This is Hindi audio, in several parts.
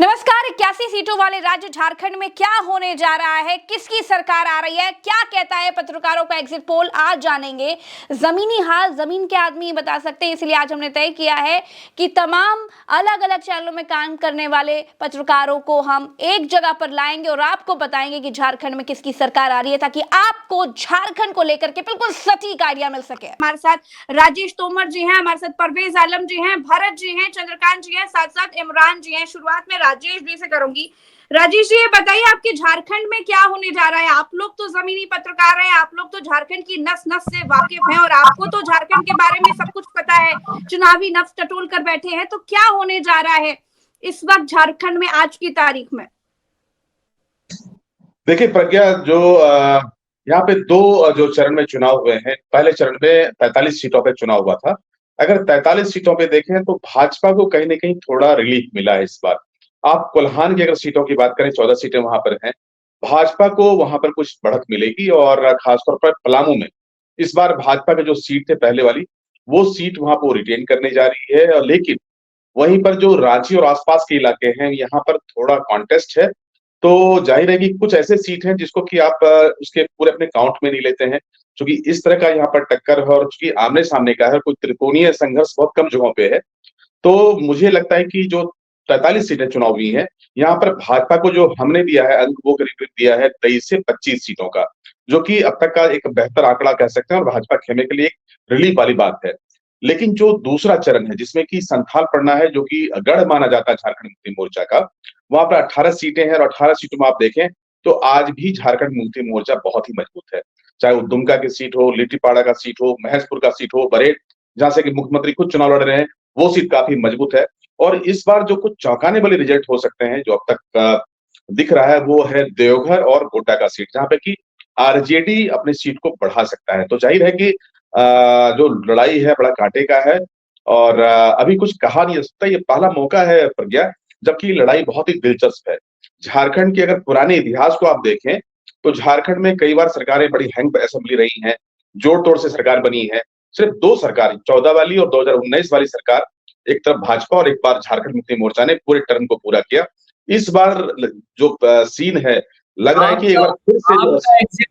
नमस्कार। 81 सीटों वाले राज्य झारखंड में क्या होने जा रहा है, किसकी सरकार आ रही है, क्या कहता है पत्रकारों का एग्जिट पोल, आज जानेंगे। जमीनी हाल जमीन के आदमी बता सकते हैं, इसलिए आज हमने तय किया है कि तमाम अलग अलग चैनलों में काम करने वाले पत्रकारों को हम एक जगह पर लाएंगे और आपको बताएंगे कि झारखंड में किसकी सरकार आ रही है, ताकि आपको झारखंड को लेकर के बिल्कुल सटीक आइडिया मिल सके। हमारे साथ राजेश तोमर जी हैं, हमारे साथ परवेज आलम जी हैं, भरत जी हैं, चंद्रकांत जी हैं, साथ साथ इमरान जी हैं। शुरुआत में राजेश जी से करूंगी। राजेश जी, ये बताइए आपके झारखंड में क्या होने जा रहा है। आप लोग तो जमीनी पत्रकार हैं, आप लोग तो झारखंड की नस नस से वाकिफ हैं और आपको तो झारखंड के बारे में सब कुछ पता है, चुनावी नफ्स टटोल कर बैठे हैं। तो क्या होने जा रहा है इस वक्त झारखंड में आज की तारीख में? देखिए प्रज्ञा, जो यहाँ पे दो जो चरण में चुनाव हुए हैं। पहले चरण में 43 सीटों पे चुनाव हुआ था। अगर 43 सीटों पे देखें तो भाजपा को कहीं ना कहीं थोड़ा रिलीफ मिला है इस बार। आप कोल्हान की अगर सीटों की बात करें, 14 सीटें वहां पर हैं। भाजपा को वहां पर कुछ बढ़त मिलेगी और खासतौर पर पलामू में इस बार भाजपा की जो सीट थे पहले वाली, वो सीट वहां पर रिटेन करने जा रही है। लेकिन वहीं पर जो रांची और आसपास के इलाके हैं, यहाँ पर थोड़ा कॉन्टेस्ट है। तो जाहिर है कि कुछ ऐसे सीट हैं जिसको कि आप उसके पूरे अपने काउंट में नहीं लेते हैं, क्योंकि इस तरह का यहाँ पर टक्कर है और चूंकि आमने सामने का है, कोई त्रिकोणीय संघर्ष बहुत कम जगहों पे है। तो मुझे लगता है कि जो 43 सीटें चुनाव हुई हैं, यहाँ पर भाजपा को जो हमने दिया है अंक, वो करीब दिया है 23 से 25 सीटों का, जो कि अब तक का एक बेहतर आंकड़ा कह सकते हैं और भाजपा खेमे के लिए एक रिलीफ वाली बात है। लेकिन जो दूसरा चरण है, जिसमें कि संथाल पड़ना है, जो कि गढ़ माना जाता है झारखंड मुक्ति मोर्चा का, वहां पर 18 सीटें हैं और 18 सीटों में आप देखें तो आज भी झारखंड मुक्ति मोर्चा बहुत ही मजबूत है। चाहे वो दुमका की सीट हो, लिट्टीपाड़ा का सीट हो, महेशपुर का सीट हो, बरेट जहां से कि मुख्यमंत्री खुद चुनाव लड़ रहे हैं, वो सीट काफी मजबूत है। और इस बार जो कुछ चौंकाने वाले रिजल्ट हो सकते हैं, जो अब तक दिख रहा है, वो है देवघर और गोड्डा का सीट, जहां पे कि आरजेडी अपनी सीट को बढ़ा सकता है। तो जाहिर है कि जो लड़ाई है बड़ा कांटे का है और अभी कुछ कहा नहीं जा सकता। ये पहला मौका है प्रज्ञा, जबकि लड़ाई बहुत ही दिलचस्प है। झारखंड के अगर पुराने इतिहास को आप देखें तो झारखंड में कई बार सरकारें बड़ी हैंग असेंबली रही हैं, जोड़ तोड़ से सरकार बनी है। सिर्फ दो सरकार, 14 वाली और 2019 वाली सरकार, एक तरफ भाजपा और एक बार झारखंड मुक्ति मोर्चा ने पूरे टर्म को पूरा किया। इस बार जो सीन है, लग रहा है कि एक बार फिर से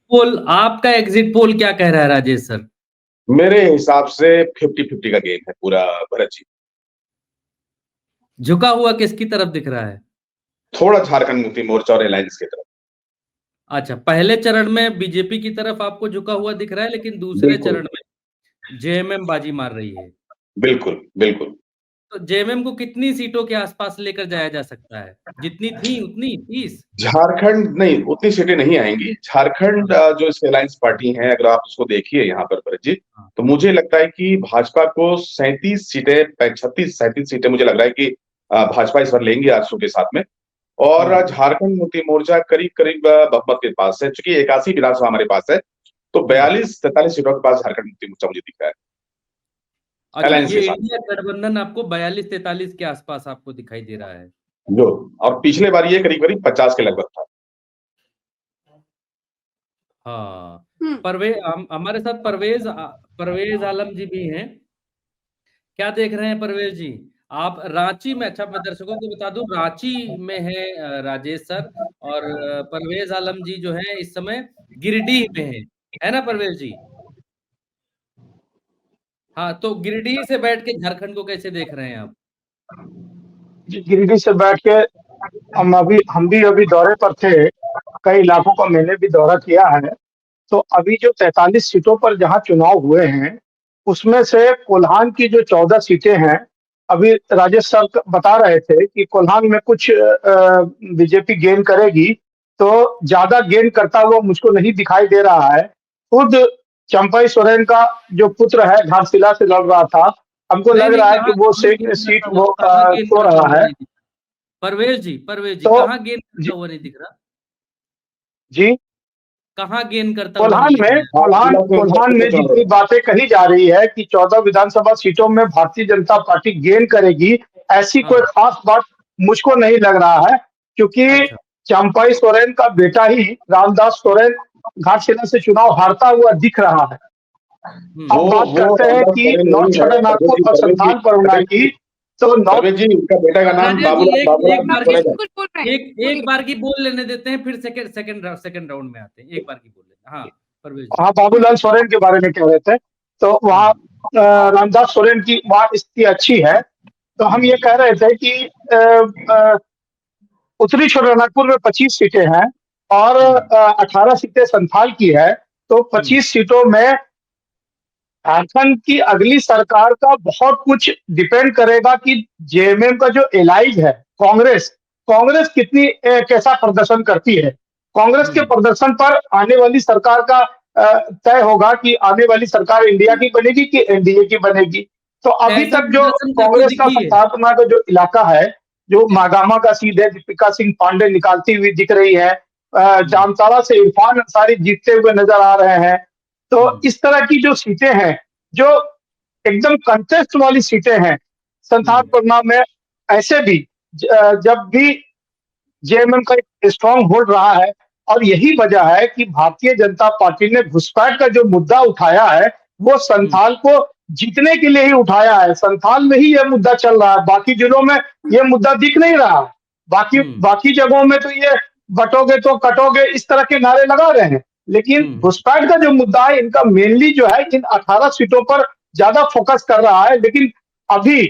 आपका एग्जिट पोल क्या कह रहा है राजेश सर? मेरे हिसाब से 50-50 का गेम है पूरा, भरत जी। झुका हुआ किसकी तरफ दिख रहा है? थोड़ा झारखंड मुक्ति मोर्चा और अलायंस की तरफ। अच्छा, पहले चरण में बीजेपी की तरफ आपको झुका हुआ दिख रहा है, लेकिन दूसरे चरण में जेएमएम बाजी मार रही है। बिल्कुल बिल्कुल। तो जेएमएम को कितनी सीटों के आसपास लेकर जाया जा सकता है? जितनी थी उतनी 30? झारखंड नहीं, उतनी सीटें नहीं आएंगी। झारखंड जो इसके अलायंस पार्टी है, अगर आप उसको देखिए यहाँ पर भरत जी, तो मुझे लगता है कि भाजपा को 37 सीटें, 36-37 सीटें मुझे लग रहा है कि भाजपा इस बार लेंगे आजसू के साथ में। और झारखंड मुक्ति मोर्चा करीब करीब बहुमत के पास है, चूंकि 81 विधानसभा हमारे पास है, तो 42-43 सीटों के पास झारखंड मुक्ति मोर्चा मुझे दिख रहा है। अच्छा, ये इंडिया गठबंधन आपको 42-43 के आसपास आपको दिखाई दे रहा है जो, और पिछले बार ये करीब करीब 50 के लगभग था। हाँ, हमारे साथ परवेज आलम जी भी हैं। क्या देख रहे हैं परवेज जी? आप रांची में, अच्छा मैं दर्शकों को बता दूं, रांची में है राजेश सर, और परवेज आलम जी जो है इस समय गिरिडीह में है ना परवेज जी? हाँ, तो गिरिडीह से बैठ के झारखंड को कैसे देख रहे हैं आप? गिरिडीह से बैठ के हम भी अभी दौरे पर थे। कई इलाकों का मैंने भी दौरा किया है। तो अभी जो 43 सीटों पर जहां चुनाव हुए हैं, उसमें से कोल्हान की जो 14 सीटें हैं, अभी राजेश सर बता रहे थे कि कोल्हान में कुछ बीजेपी गेन करेगी, तो ज्यादा गेन करता हुआ मुझको नहीं दिखाई दे रहा है। खुद चंपई सोरेन का जो पुत्र है घाटशिला से लड़ रहा था, हमको लग रहा है कि वो सीट वो खो रहा है। परवेज जी तो कहाँ गेन करता हुआ नहीं दिख रहा जी? कहाँ गेन करता कोल्हान में जितनी बातें कही जा रही है कि 14 विधानसभा सीटों में भारतीय जनता पार्टी गेन करेगी, ऐसी कोई खास बात मुझको नहीं लग रहा है, क्योंकि चंपई सोरेन का बेटा ही रामदास सोरेन घाटशिला से चुनाव हारता हुआ दिख रहा है। अब बात करते हैं कि नॉर्थ छठा नागपुर और संथाल परगना की, तो नौ परवेज जी, उनका बेटा का नाम राजेश जी, बाबूलाल बाबूलाल सोरेन है। कुछ बोल रहे हैं एक बार की बोल लेने देते हैं, फिर सेकंड राउंड में आते हैं। एक बार की बोल लेते हैं। हाँ परवेज जी। हाँ, बाबूलाल सोरेन के बारे में कह रहे थे। तो वहाँ रामदास सोरेन की वहाँ स्थिति अच्छी है। तो हम ये कह रहे थे कि उत्तरी छोटानागपुर में 25 सीटें हैं और 18 सीटें संथाल की है। तो 25 सीटों में झारखंड की अगली सरकार का बहुत कुछ डिपेंड करेगा कि जेएमएम का जो एलाइज है कांग्रेस, कांग्रेस कितनी कैसा प्रदर्शन करती है। कांग्रेस के प्रदर्शन पर आने वाली सरकार का तय होगा कि आने वाली सरकार इंडिया की बनेगी कि एनडीए की बनेगी। तो अभी ऐसा तक जो प्रदर्शन करती कांग्रेस का दिखी है। संथालपना का जो इलाका है, जो मागामा का सीट है, दीपिका सिंह पांडे निकालती हुई दिख रही है। जामताड़ा से इरफान अंसारी जीतते हुए नजर आ रहे हैं। तो इस तरह की जो सीटें हैं, जो एकदम कंटेस्ट वाली सीटें हैं संथाल परगना में, ऐसे भी जब भी जेएमएम का एक स्ट्रांग होल्ड रहा है। और यही वजह है कि भारतीय जनता पार्टी ने घुसपैठ का जो मुद्दा उठाया है, वो संथाल को जीतने के लिए ही उठाया है। संथाल में ही यह मुद्दा चल रहा है, बाकी जिलों में यह मुद्दा दिख नहीं रहा है। बाकी बाकी जगहों में तो ये बटोगे तो कटोगे इस तरह के नारे लगा रहे हैं। लेकिन घुसपैठ का जो मुद्दा है, इनका मेनली जो है इन 18 सीटों पर ज्यादा फोकस कर रहा है। लेकिन अभी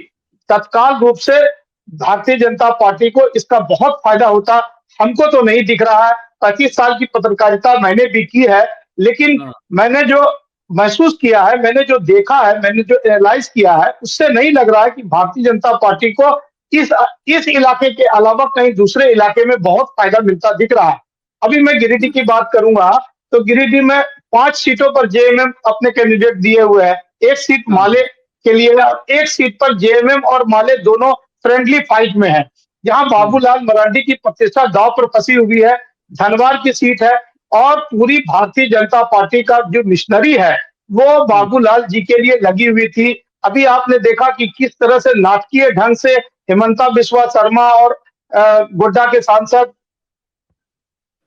तत्काल रूप से भारतीय जनता पार्टी को इसका बहुत फायदा होता हमको तो नहीं दिख रहा है। 35 साल की पत्रकारिता मैंने भी की है, लेकिन मैंने जो महसूस किया है, मैंने जो देखा है, मैंने जो एनालाइज किया है, उससे नहीं लग रहा है कि भारतीय जनता पार्टी को इस इलाके के अलावा कहीं दूसरे इलाके में बहुत फायदा मिलता दिख रहा है। अभी मैं गिरिडीह की बात करूंगा तो गिरिडीह में 5 सीटों पर जेएमएम अपने कैंडिडेट दिए हुए हैं। एक सीट माले के लिए है और एक सीट पर जेएमएम और माले दोनों फ्रेंडली फाइट में है। यहाँ बाबूलाल मरांडी की प्रतिष्ठा दांव पर फंसी हुई है। धनबाद की सीट है और पूरी भारतीय जनता पार्टी का जो मिशनरी है वो बाबूलाल जी के लिए लगी हुई थी। अभी आपने देखा कि किस तरह से नाटकीय ढंग से हिमंता बिस्वा शर्मा और गोड्डा के सांसद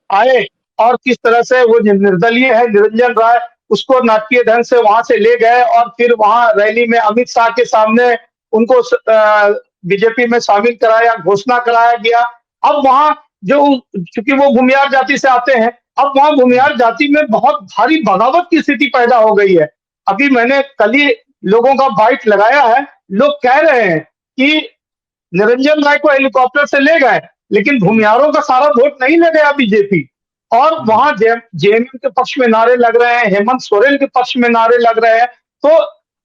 आए और किस तरह से वो निर्दलीय है निरंजन राय, उसको नाटकीय ढंग से वहां से ले गए और फिर वहां रैली में अमित शाह के सामने उनको बीजेपी में शामिल कराया, घोषणा कराया गया। अब वहां जो, चूंकि वो भूमिहार जाति से आते हैं, अब वहां भूमिहार जाति में बहुत भारी बगावत की स्थिति पैदा हो गई है। अभी मैंने कल ही लोगों का बाइट लगाया है, लोग कह रहे हैं कि निरंजन राय को हेलीकॉप्टर से ले गए, लेकिन भूमिहारों का सारा वोट नहीं ले गया बीजेपी। और वहां जेएमएम के पक्ष में नारे लग रहे हैं, हेमंत सोरेन के पक्ष में नारे लग रहे हैं। तो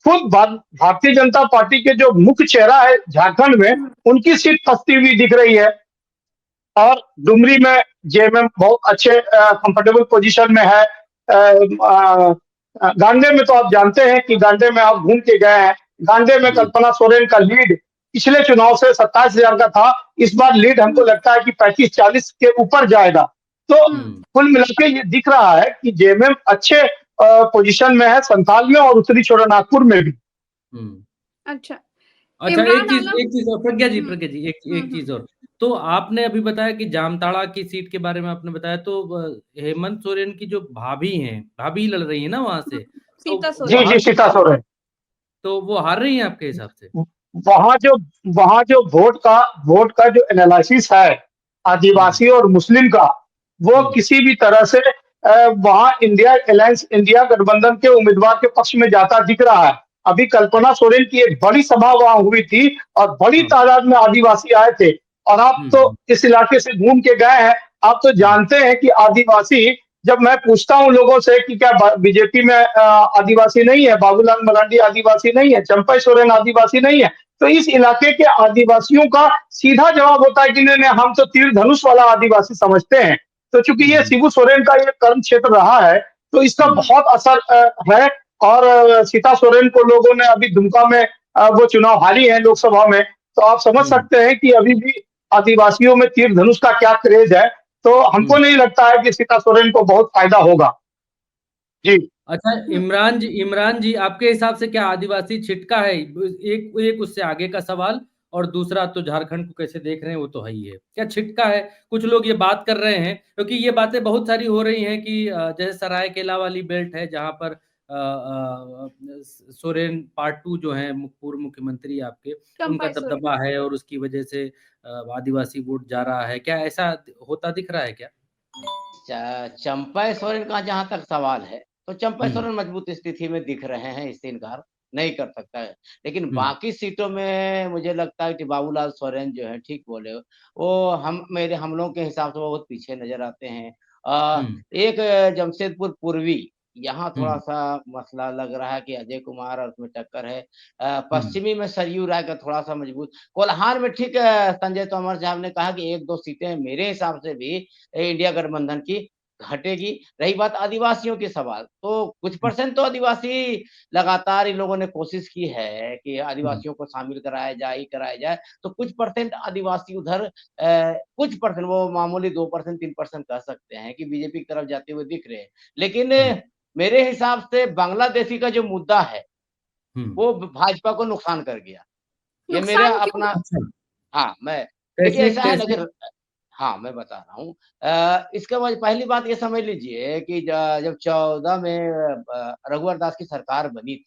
खुद भारतीय जनता पार्टी के जो मुख्य चेहरा है झारखंड में, उनकी सीट फंसती हुई दिख रही है। और डुमरी में जेएमएम बहुत अच्छे कंफर्टेबल पोजीशन में है। गांडे में तो आप जानते हैं कि गांडे में आप घूम के गए हैं। गांडे में कल्पना सोरेन का लीड पिछले चुनाव से 27,000 का था, इस बार लीड हमको लगता है कि 35-40 के ऊपर जाएगा। तो कुल मिलाकर ये दिख रहा है कि जेएमएम अच्छे पोजीशन में है संथाल में और उत्तरी छोटानागपुर में भी। अच्छा, एक चीज और प्रज्ञा जी, एक चीज और। तो आपने अभी बताया कि जामताड़ा की सीट के बारे में आपने बताया, तो हेमंत सोरेन की जो भाभी लड़ रही है ना वहां से, सीता जी जी, सीता सोरेन, तो वो हार रही है आपके हिसाब से? वहां जो वोट का जो एनालिसिस है आदिवासी और मुस्लिम का, वो किसी भी तरह से वहां इंडिया अलायंस, इंडिया गठबंधन के उम्मीदवार के पक्ष में जाता दिख रहा है। अभी कल्पना सोरेन की एक बड़ी सभा वहां हुई थी और बड़ी तादाद में आदिवासी आए थे। और आप तो इस इलाके से घूम के गए हैं, आप तो जानते हैं कि आदिवासी, जब मैं पूछता हूं लोगों से कि क्या बीजेपी में आदिवासी नहीं है, बाबूलाल मरांडी आदिवासी नहीं है, चंपई सोरेन आदिवासी नहीं है, तो इस इलाके के आदिवासियों का सीधा जवाब होता है कि नहीं नहीं, हम तो तीर धनुष वाला आदिवासी समझते हैं। तो चूंकि ये शिबू सोरेन का ये कर्म क्षेत्र रहा है, तो इसका बहुत असर है। और सीता सोरेन को लोगों ने अभी दुमका में वो चुनाव हारी है लोकसभा में, तो आप समझ सकते हैं कि अभी भी आदिवासियों में तीर धनुष का क्या क्रेज है। तो हमको नहीं लगता है कि सीता सोरेन को बहुत फायदा होगा। जी अच्छा, इमरान जी आपके हिसाब से क्या आदिवासी छिटका है? एक उससे आगे का सवाल, और दूसरा तो झारखंड को कैसे देख रहे हैं वो तो है ही है, क्या छिटका है? कुछ लोग ये बात कर रहे हैं, क्योंकि ये बातें बहुत सारी हो रही हैं कि जैसे सरायकेला वाली बेल्ट है जहां पर सोरेन पार्ट 2 जो है पूर्व मुख्यमंत्री आपके, उनका चंपा सोरेन। दबदबा है और उसकी वजह से आदिवासी वोट जा रहा है। क्या ऐसा होता दिख रहा है क्या? चंपा सोरेन का जहाँ तक सवाल है, तो चंपा हम्म। सोरेन मजबूत स्थिति में दिख रहे हैं, इससे इनकार नहीं कर सकता है। लेकिन हम्म। बाकी सीटों में मुझे लगता है कि बाबूलाल सोरेन जो है, ठीक बोले हो, वो मेरे हम लोगों के हिसाब से वो बहुत पीछे नज़र आते हैं। हम्म। एक जमशेदपुर पूर्वी, यहाँ हम्म। थोड़ा-सा मसला लग रहा है कि अजय कुमार और उसमें टक्कर है। हम्म। पश्चिमी में सरयू राय का थोड़ा-सा मजबूत। कोल्हार में ठीक संजय तोमर साहब ने कहा कि 1-2 सीटें मेरे हिसाब से भी इंडिया गठबंधन की घटेगी। रही बात आदिवासियों के सवाल, तो कुछ परसेंट तो आदिवासी लगातार इन लोगों ने कोशिश की है कि हम्म। आदिवासियों को शामिल कराया जाए, ही कराया जाए। तो कुछ परसेंट आदिवासी उधर कुछ परसेंट, वो मामूली 2% 3% कह सकते हैं कि बीजेपी की तरफ जाते हुए दिख रहे हैं। लेकिन मेरे हिसाब से बांग्लादेशी का जो मुद्दा है, हम्म। वो भाजपा को नुकसान कर गया। ये मेरे नुकसान क्यों? अपना अच्छा, हाँ, मैं देखिए कैसे ऐसा है ना कैसे? कि हाँ, मैं बता रहा हूँ। इसके बाद पहली बात ये समझ लीजिए कि जब 14 में रघुवर दास की सरकार बनी थी,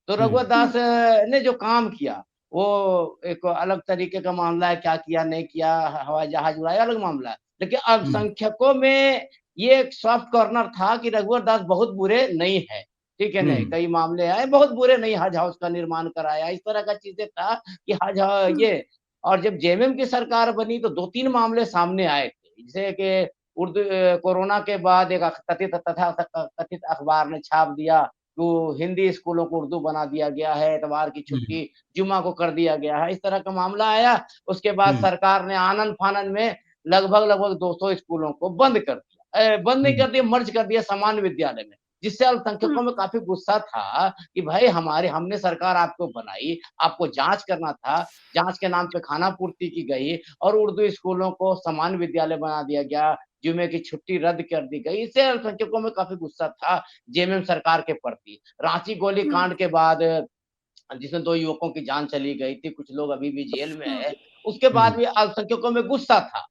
तो रघुवर हम्म। दास ने जो काम किया, वो एक अलग तरीके का मामला है, क्या किया, नहीं किया, हवाई जहाज उड़ाया, अलग मामला है। लेकिन हम्म। अल्पसंख्यकों में ये एक सॉफ्ट कॉर्नर था कि रघुवर दास बहुत बुरे नहीं है, ठीक है ना? हम्म। कई मामले आए, बहुत बुरे नहीं, हज हाउस का निर्माण कराया, इस तरह का चीज़ें था कि ये और जब जेएमएम की सरकार बनी तो 2-3 मामले सामने आए थे। जैसे कि कोरोना के बाद एक कथित अखबार ने छाप दिया, तो हिंदी स्कूलों को उर्दू बना दिया गया है, एतवार की हम्म। छुट्टी जुम्मा को कर दिया गया है, इस तरह का मामला आया। उसके बाद हम्म। सरकार ने आनन-फानन में लगभग 200 स्कूलों को बंद कर दिया। बंद नहीं हम्म। कर दिया, मर्ज कर दिया सामान्य विद्यालय में, जिससे अल्पसंख्यकों में काफ़ी गुस्सा था कि भाई हमने सरकार आपको बनाई, आपको जाँच करना था, जाँच के नाम पे खाना-पूर्ति की गई और उर्दू स्कूलों को सामान्य विद्यालय बना दिया गया, जुम्मे की छुट्टी रद्द कर दी गई। इससे अल्पसंख्यकों में काफ़ी गुस्सा था जेएमएम सरकार के प्रति। रांची गोलीकांड के बाद जिसमें 2 युवकों की जान चली गई थी, कुछ लोग अभी भी जेल में हैं, उसके बाद हम्म। भी अल्पसंख्यकों में गुस्सा था।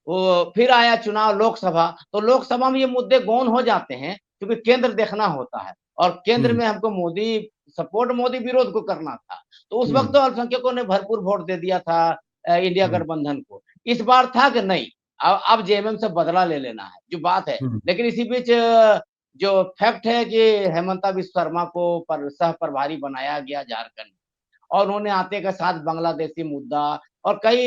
वो फिर आया चुनाव लोकसभा, तो लोकसभा में ये मुद्दे गौन हो जाते हैं, क्योंकि केंद्र देखना होता है और केंद्र हम्म। में हमको मोदी विरोध को करना था। तो उस वक़्त हम्म। तो अल्पसंख्यकों ने भरपूर वोट दे दिया था इंडिया हम्म। गठबंधन को। इस बार था कि नहीं, अब जेएमएम से बदला ले लेना है, जो बात है। हम्म। लेकिन इसी बीच जो फैक्ट है कि हेमंता बिस्वा शर्मा को सह प्रभारी बनाया गया झारखंड, और उन्होंने आते के साथ बांग्लादेशी मुद्दा और कई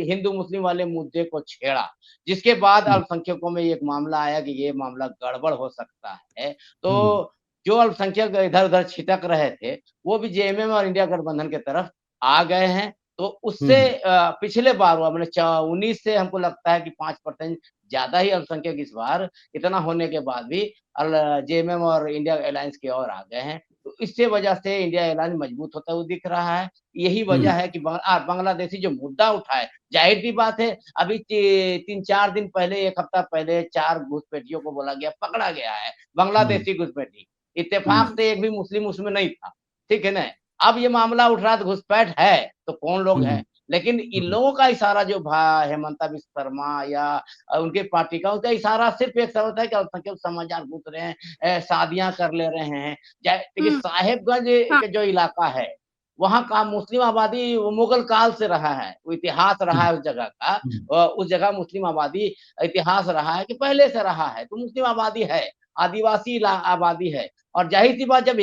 हिंदू मुस्लिम वाले मुद्दे को छेड़ा, जिसके बाद हम्म। अल्पसंख्यकों में एक मामला आया कि ये मामला गड़बड़ हो सकता है। हम्म। तो जो अल्पसंख्यक इधर-उधर छिटक रहे थे, वो भी जेएमएम और इंडिया गठबंधन की तरफ आ गए हैं। तो उससे हम्म। पिछले बार हुआ, मैंने 19 से हमको लगता है कि 5% ज़्यादा ही अल्पसंख्यक इस बार, इतना होने के बाद भी जेएमएम और इंडिया अलायंस की ओर आ गए हैं। तो इससे वजह से इंडिया अलायंस मजबूत होता हुआ दिख रहा है। यही वजह हम्म। है कि बांग्लादेशी जो मुद्दा उठाए, ज़ाहिर-सी बात है, अभी 3-4 दिन पहले, 1 हफ्ता पहले 4 घुसपैठियों को बोला गया, पकड़ा गया है, हम्म। बांग्लादेशी घुसपैठी। इत्तेफाक हम्म। से एक भी मुस्लिम उसमें नहीं था, ठीक है ना? अब ये मामला उठ रहा है तो घुसपैठ है, तो कौन लोग हम्म। हैं? लेकिन इन हम्म। लोगों का इशारा जो हेमंता बिस्वा शर्मा या उनके पार्टी का, उनका इशारा सिर्फ़ एक समझता है कि अल्पसंख्यक समाज घुस रहे हैं, शादियाँ कर ले रहे हैं। देखिए साहेबगंज हाँ। के जो इलाका है, वहाँ का मुस्लिम आबादी वो मुगल काल से रहा है, वो इतिहास रहा है उस जगह का। हम्म। उस जगह मुस्लिम आबादी इतिहास रहा है कि पहले से रहा है, तो मुस्लिम आबादी है, आदिवासी आबादी है। और ज़ाहिर-सी बात, जब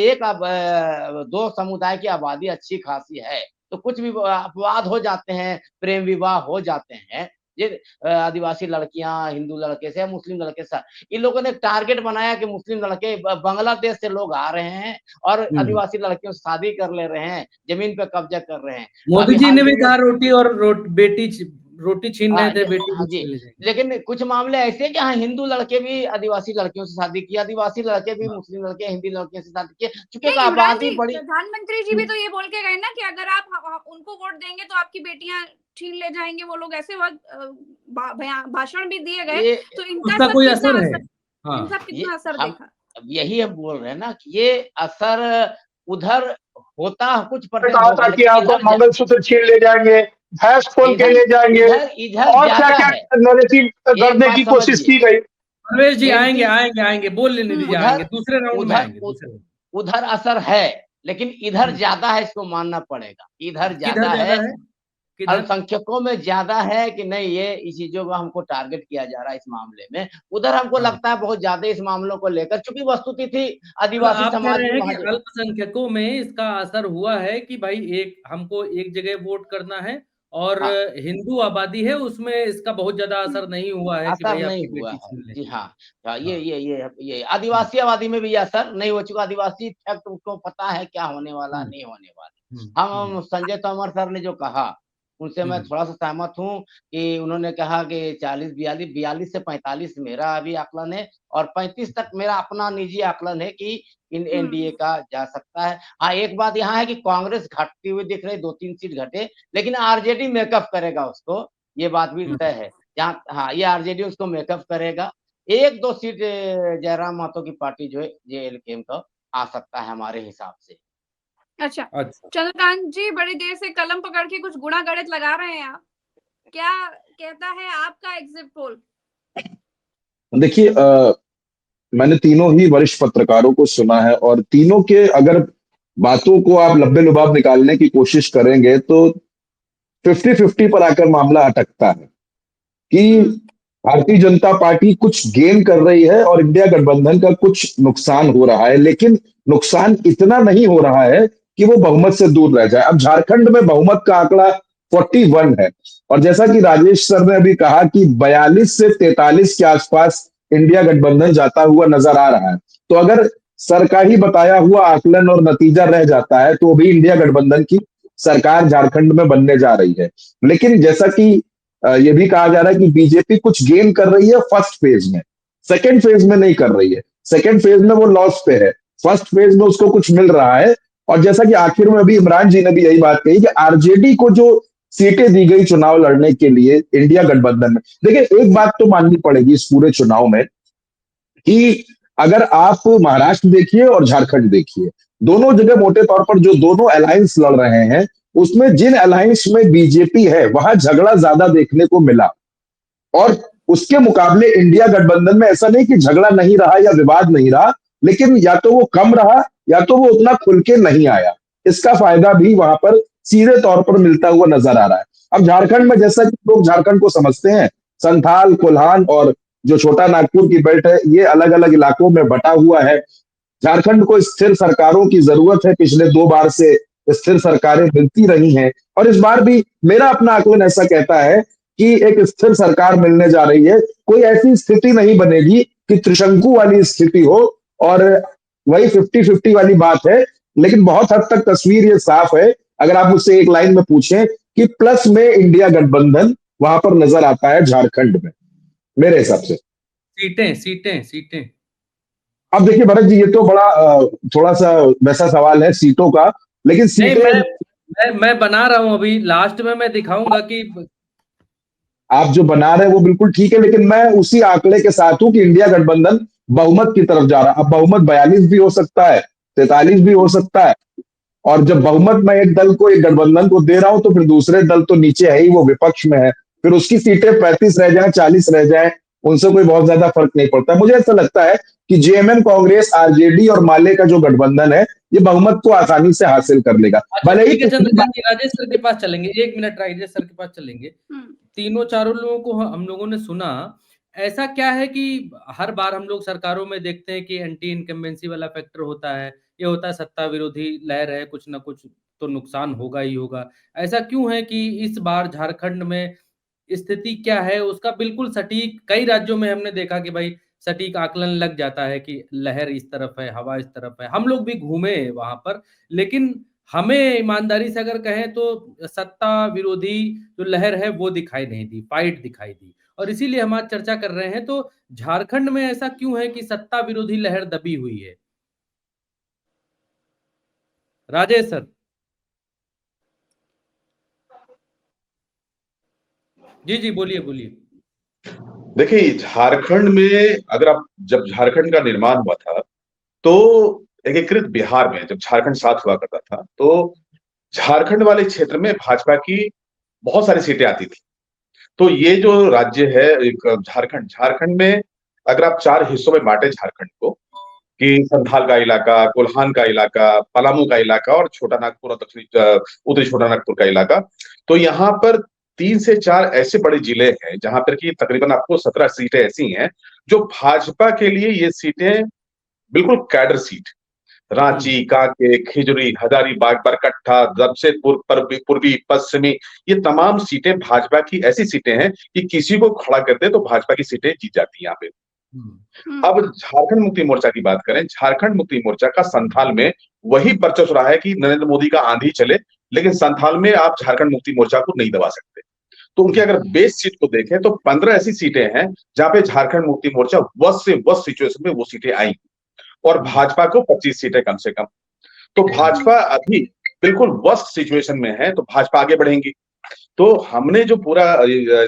2 समुदाय की आबादी अच्छी खासी है, तो कुछ भी अपवाद हो जाते हैं, प्रेम विवाह हो जाते हैं। ये आदिवासी लड़कियाँ हिंदू लड़के से या मुस्लिम लड़के से, इन लोगों ने एक टारगेट बनाया कि मुस्लिम लड़के बांग्लादेश से लोग आ रहे हैं और हम्म। आदिवासी लड़कियों से शादी कर ले रहे हैं, ज़मीन पे कब्ज़ा कर रहे हैं। मोदी अभी जी हाल ने भी ही में कहा रोटी छीन रहे थे, बेटी हाँ भी जी, छीन ले जाएंगे। लेकिन कुछ मामले ऐसे हैं जहाँ हिंदू लड़के भी आदिवासी लड़कियों से शादी की, आदिवासी लड़के भी हाँ। मुस्लिम लड़के हिंदी लड़कियों से शादी किए, चूँकि एक नहीं, इमरान आबादी जी, बड़ी। प्रधानमंत्री जी भी तो ये बोल के गए ना कि अगर आप उनको वोट देंगे तो आपकी बेटियां छीन ले जाएंगे वो लोग, ऐसे भाषण भी दिए गए। ये तो इनका उसका सब कोई कितना असर है? असर, इन हाँ। सब ये कितना असर हम देखा? अब यही हम बोल रहे हैं ना कि ये असर उधर होता कुछ ने परसेंट कहा होगा, था कि लेकिन आपका मंगलसूत्र छीन ले जाएंगे, भैंस खोल के इधर ले जाएंगे, इधर इधर और क्या ज़्यादा क्या है। नैरेटिव एक गढ़ने बात की कोशिश समझिए, की गई। परवेश जी आएंगे एमपी आएंगे आएंगे, बोल लेने दीजिए, उधर आएंगे दूसरे राउंड में उधर आएंगे, दूसरे round। उधर असर है, लेकिन इधर ज्यादा है, इसको मानना पड़ेगा। इधर किधर ज्यादा ज्यादा है, है? किधर? अल्पसंख्यकों में ज्यादा है कि नहीं, ये इस चीजों को हमको टारगेट किया जा रहा है इस मामले में। उधर हमको हाँ। लगता है बहुत ज्यादा इस मामलों को लेकर, चूंकि वस्तुस्थिति मतलब आदिवासी आप कह समाज रहे भी हैं वहां कि अल्पसंख्यकों में इसका असर हुआ है कि भाई हमको एक जगह वोट करना है, और हाँ, हिंदू आबादी है उसमें इसका बहुत ज्यादा असर नहीं हुआ है कि असर भाई नहीं आपकी हुआ बेटी है। चुन ले। जी हाँ, ये हाँ। ये ये ये हम्म, आदिवासी आबादी में भी ये असर नहीं हो चुका। आदिवासी इफेक्ट उसको पता है क्या होने वाला, हम्म, नहीं होने हम्म, वाला। हम संजय तोमर सर ने जो कहा, उनसे मैं हम्म, थोड़ा सा सहमत हूँ कि उन्होंने कहा कि 40-42 से 45 मेरा अभी आकलन है, और 35 तक मेरा अपना निजी आकलन है कि इन एनडीए का जा सकता है। हाँ, एक बात यहाँ है कि कांग्रेस घटती हुई दिख रही, 2-3 सीट घटे, लेकिन आरजेडी मेकअप करेगा उसको, ये बात भी तय है। जहाँ, हाँ, ये आरजेडी उसको मेकअप करेगा। 1-2 सीट जयराम महतो की पार्टी जो है जेएलकेएम का आ सकता है हमारे हिसाब से। अच्छा, अच्छा। चंद्रकांत जी बड़ी देर से कलम पकड़ के कुछ गुणा गणित लगा रहे हैं आप, क्या कहता है आपका एग्जिट पोल? देखिए, मैंने तीनों ही वरिष्ठ पत्रकारों को सुना है, और तीनों के अगर बातों को आप लब्बे लुबाब निकालने की कोशिश करेंगे तो 50-50 पर आकर मामला अटकता है कि भारतीय जनता पार्टी कुछ गेन कर रही है और इंडिया गठबंधन का कुछ नुकसान हो रहा है, लेकिन नुकसान इतना नहीं हो रहा है कि वो बहुमत से दूर रह जाए। अब झारखंड में बहुमत का आंकड़ा 41 है, और जैसा कि राजेश सर ने अभी कहा कि 42 से 43 के आसपास इंडिया गठबंधन जाता हुआ नजर आ रहा है। तो अगर सर का ही बताया हुआ आकलन और नतीजा रह जाता है तो भी इंडिया गठबंधन की सरकार झारखंड में बनने जा रही है। लेकिन जैसा कि ये भी कहा जा रहा है कि बीजेपी कुछ गेन कर रही है फर्स्ट फेज में, सेकंड फेज में नहीं कर रही है। सेकंड फेज में वो लॉस पे है, फर्स्ट फेज में उसको कुछ मिल रहा है। और जैसा कि आखिर में अभी इमरान जी ने भी यही बात कही कि आरजेडी को जो सीटें दी गई चुनाव लड़ने के लिए इंडिया गठबंधन में, देखिए एक बात तो माननी पड़ेगी इस पूरे चुनाव में कि अगर आप महाराष्ट्र देखिए और झारखंड देखिए, दोनों जगह मोटे तौर पर जो दोनों अलायंस लड़ रहे हैं, उसमें जिन अलायंस में बीजेपी है वहां झगड़ा ज्यादा देखने को मिला। और उसके मुकाबले इंडिया गठबंधन में ऐसा नहीं कि झगड़ा नहीं रहा या विवाद नहीं रहा, लेकिन या तो वो कम रहा या तो वो उतना खुल के नहीं आया। इसका फायदा भी वहां पर सीधे तौर पर मिलता हुआ नजर आ रहा है। अब झारखंड में जैसा कि लोग झारखंड को समझते हैं, संथाल, कोल्हान और जो छोटा नागपुर की बेल्ट है, ये अलग अलग इलाकों में बटा हुआ है। झारखंड को स्थिर सरकारों की जरूरत है, पिछले 2 बार से स्थिर सरकारें मिलती रही हैं, और इस बार भी मेरा अपना आकलन ऐसा कहता है कि एक स्थिर सरकार मिलने जा रही है। कोई ऐसी स्थिति नहीं बनेगी कि त्रिशंकु वाली स्थिति हो, और वही 50-50 वाली बात है। लेकिन बहुत हद तक तस्वीर ये साफ है, अगर आप मुझसे एक लाइन में पूछें, कि प्लस में इंडिया गठबंधन वहां पर नजर आता है झारखंड में, मेरे हिसाब से। सीटें सीटें सीटें अब देखिए भरत जी, ये तो बड़ा थोड़ा सा वैसा सवाल है सीटों का, लेकिन नहीं, मैं सीटें मैं मैं बना रहा हूं, अभी लास्ट में मैं दिखाऊंगा कि आप जो बना रहे हैं वो बिल्कुल ठीक है, लेकिन मैं उसी आंकड़े के साथ हूं कि इंडिया गठबंधन बहुमत की तरफ जा रहा है। अब बहुमत 42 भी हो सकता है, 43 भी हो सकता है, और जब बहुमत मैं एक दल को, एक गठबंधन को दे रहा हूं, तो फिर दूसरे दल तो नीचे है ही, वो विपक्ष में है। फिर उसकी सीटें 35 रह जाए, 40 रह जाए, उनसे कोई बहुत ज्यादा फर्क नहीं पड़ता। मुझे ऐसा लगता है कि जेएमएम, कांग्रेस, आरजेडी और माले का जो गठबंधन है, ये बहुमत को आसानी से हासिल कर लेगा। अच्छा भले ही ठीक है चंद्रकांत जी, राजेश सर के पास चलेंगे, 1 मिनट राजेश सर के पास चलेंगे। तीनों चारों लोगों को हम लोगों ने सुना। ऐसा क्या है कि हर बार हम लोग सरकारों में देखते हैं कि एंटी इनकम्बेंसी वाला फैक्टर होता है, ये होता है सत्ता विरोधी लहर है, कुछ ना कुछ तो नुकसान होगा ही होगा। ऐसा क्यों है कि इस बार झारखंड में स्थिति क्या है उसका बिल्कुल सटीक, कई राज्यों में हमने देखा कि भाई सटीक आकलन लग जाता है कि लहर इस तरफ है, हवा इस तरफ है। हम लोग भी घूमे वहां पर, लेकिन हमें ईमानदारी से अगर कहें तो सत्ता विरोधी जो लहर है वो दिखाई नहीं दी, फाइट दिखाई दी, और इसीलिए हम आज चर्चा कर रहे हैं। तो झारखंड में ऐसा क्यों है कि सत्ता विरोधी लहर दबी हुई है? राजेश सर। जी जी, बोलिए बोलिए। देखिए, झारखंड में अगर आप, जब झारखंड का निर्माण हुआ था तो एकीकृत बिहार में जब झारखंड साथ हुआ करता था, तो झारखंड वाले क्षेत्र में भाजपा की बहुत सारी सीटें आती थी। तो ये जो राज्य है एक झारखंड, झारखंड में अगर आप 4 हिस्सों में बांटे झारखंड को, कि संथाल का इलाका, कोल्हान का इलाका, पलामू का इलाका और छोटा नागपुर और उत्तरी छोटा नागपुर का इलाका। तो यहाँ पर 3 से 4 ऐसे बड़े जिले हैं जहां पर कि तकरीबन आपको 17 सीटें ऐसी हैं जो भाजपा के लिए ये सीटें बिल्कुल कैडर सीट, रांची, कांकेर, खिजरी, हजारीबाग, बरकट्ठा, जमशेदपुर, पूर्वी, पश्चिमी, ये तमाम सीटें भाजपा की ऐसी सीटें हैं कि किसी को खड़ा कर दे तो भाजपा की सीटें जीत जाती हैं यहाँ पे। अब झारखंड मुक्ति मोर्चा की बात करें, झारखंड मुक्ति मोर्चा का संथाल में वही वर्चस्व रहा है कि नरेंद्र मोदी का आंधी चले, लेकिन संथाल में आप झारखंड मुक्ति मोर्चा को नहीं दबा सकते। तो उनकी अगर बेस सीट को देखें तो 15 ऐसी सीटें हैं जहां पे झारखंड मुक्ति मोर्चा वर्स्ट से वर्स्ट सिचुएशन में वो सीटें आई और भाजपा को 25 सीटें कम से कम। तो भाजपा अभी बिल्कुल वर्स्ट सिचुएशन में है, तो भाजपा आगे बढ़ेंगी। तो हमने जो पूरा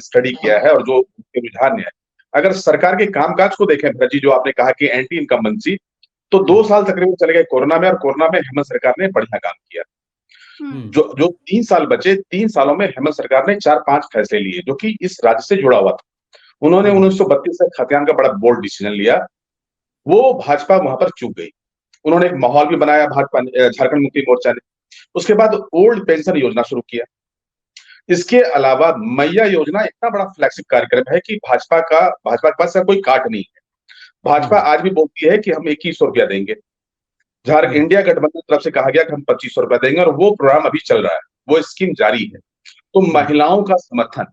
स्टडी किया है और जो रुझान है, अगर सरकार के कामकाज को देखें भरत जी, जो आपने कहा कि एंटी इनकम्बेंसी, तो 2 साल तकरीबन चले गए कोरोना में, और कोरोना में हेमंत सरकार ने बढ़िया काम किया। जो 3 साल बचे, 3 सालों में हेमंत सरकार ने 4-5 फैसले लिए जो कि इस राज्य से जुड़ा हुआ था। उन्होंने 1932 से खतियान का बड़ा बोल्ड डिसीजन लिया, वो भाजपा वहां पर चूक गई। उन्होंने एक माहौल भी बनाया भाजपा झारखंड मुक्ति मोर्चा ने। उसके बाद ओल्ड पेंशन योजना शुरू किया। इसके अलावा मैया योजना इतना बड़ा फ्लैगशिप कार्यक्रम है कि भाजपा के पास कोई काट नहीं है। भाजपा आज भी बोलती है कि हम 2100 रुपया देंगे। इंडिया गठबंधन की तरफ से कहा गया कि हम 2500 रुपया देंगे, और वो प्रोग्राम अभी चल रहा है, वो स्कीम जारी है। तो महिलाओं का समर्थन।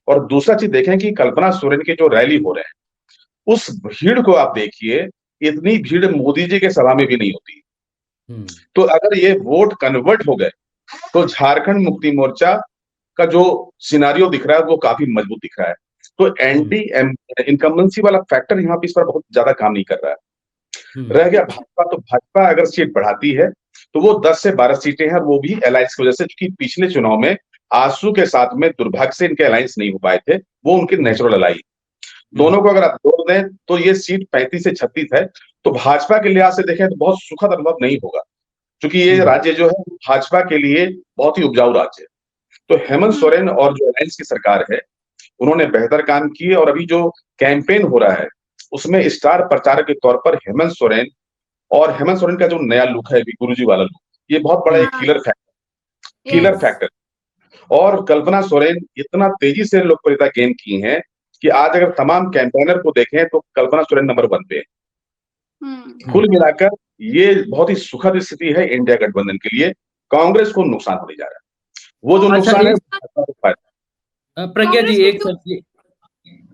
और दूसरा चीज देखें कि कल्पना सोरेन के जो रैली हो रहे हैं, उस भीड़ को आप देखिए, इतनी भीड़ मोदी जी के सभा में भी नहीं होती। तो अगर ये वोट कन्वर्ट हो गए तो झारखंड मुक्ति मोर्चा का जो सिनारियो दिख रहा है वो काफी मजबूत दिख रहा है। तो एंटी इनकम्बेंसी वाला फैक्टर यहाँ पे इस पर बहुत ज्यादा काम नहीं कर रहा है। रह गया भाजपा, तो भाजपा अगर सीट बढ़ाती है तो वो 10 से 12 सीटें हैं, और वो भी अलायंस की वजह से, क्योंकि पिछले चुनाव में आजसू के साथ में दुर्भाग्य से इनके अलायंस नहीं हो पाए थे, वो उनके नेचुरल अलाई। दोनों को अगर आप जोड़ दें तो ये सीट 35 से 36 है। तो भाजपा के लिहाज से देखें तो बहुत सुखद अनुभव नहीं होगा, क्योंकि ये राज्य जो है भाजपा के लिए बहुत ही उपजाऊ राज्य है। तो हेमंत सोरेन और जो अलायंस की सरकार है, उन्होंने बेहतर काम किए, और अभी जो कैंपेन हो रहा है उसमें स्टार प्रचारक के तौर पर हेमंत सोरेन, और हेमंत सोरेन का जो नया लुक है गुरुजी वाला लुक, ये बहुत बड़ा एक किलर फैक्टर। और कल्पना सोरेन इतना तेजी से लोकप्रियता गेन की है कि आज अगर तमाम कैंपेनर को देखें तो कल्पना सोरेन नंबर 1 पे है। कुल मिलाकर ये बहुत ही सुखद स्थिति है इंडिया गठबंधन के लिए। कांग्रेस को नुकसान होने जा रहा है, वो जो नुकसान है। प्रज्ञा जी,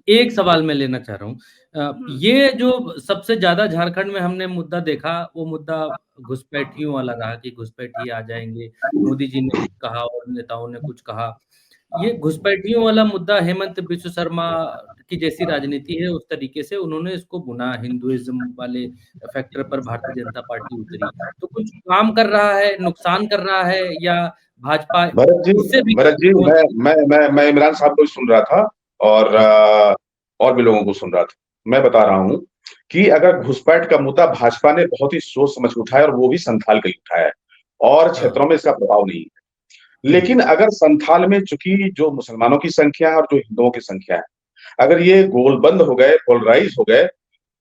एक सवाल मैं लेना चाह रहा हूँ। ये जो सबसे ज्यादा झारखंड में हमने मुद्दा देखा, वो मुद्दा घुसपैठियों वाला रहा कि घुसपैठी आ जाएंगे, मोदी जी ने कुछ कहा और नेताओं ने कुछ कहा। ये घुसपैठियों वाला मुद्दा हेमंत बिस्व शर्मा की जैसी राजनीति है, उस तरीके से उन्होंने इसको बुना, हिंदुइज्म वाले फैक्टर पर भारतीय जनता पार्टी उतरी। तो कुछ काम कर रहा है, नुकसान कर रहा है, या भाजपा भरत जी, मैं इमरान साहब को सुन रहा था और भी लोगों को सुन रहा था। मैं बता रहा हूं कि अगर घुसपैठ का मुद्दा भाजपा ने बहुत ही सोच समझ के उठाया, और वो भी संथाल के लिए उठाया है, और क्षेत्रों में इसका प्रभाव नहीं है। लेकिन अगर संथाल में चूंकि जो मुसलमानों की संख्या है और जो हिंदुओं की संख्या है, अगर ये गोलबंद हो गए, पोलराइज हो गए,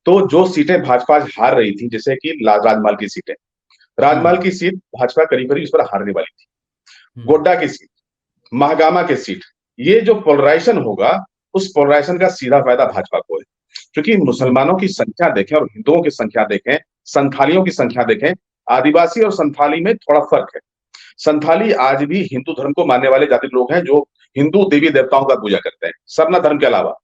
तो जो सीटें भाजपा हार रही थी, जैसे कि राजमहल की सीटें, राजमहल की सीट भाजपा करीब करीब इस पर हारने वाली थी, गोड्डा की सीट, महागामा की सीट, ये जो पोलराइजेशन होगा, उस पोलराइजेशन का सीधा फायदा भाजपा को है। क्योंकि मुसलमानों की संख्या देखें और हिंदुओं की संख्या देखें, संथालियों की संख्या देखें, आदिवासी और संथाली में थोड़ा फर्क है। संथाली आज भी हिंदू धर्म को मानने वाले जाति लोग हैं जो हिंदू देवी देवताओं का पूजा करते हैं, सरना धर्म के अलावा।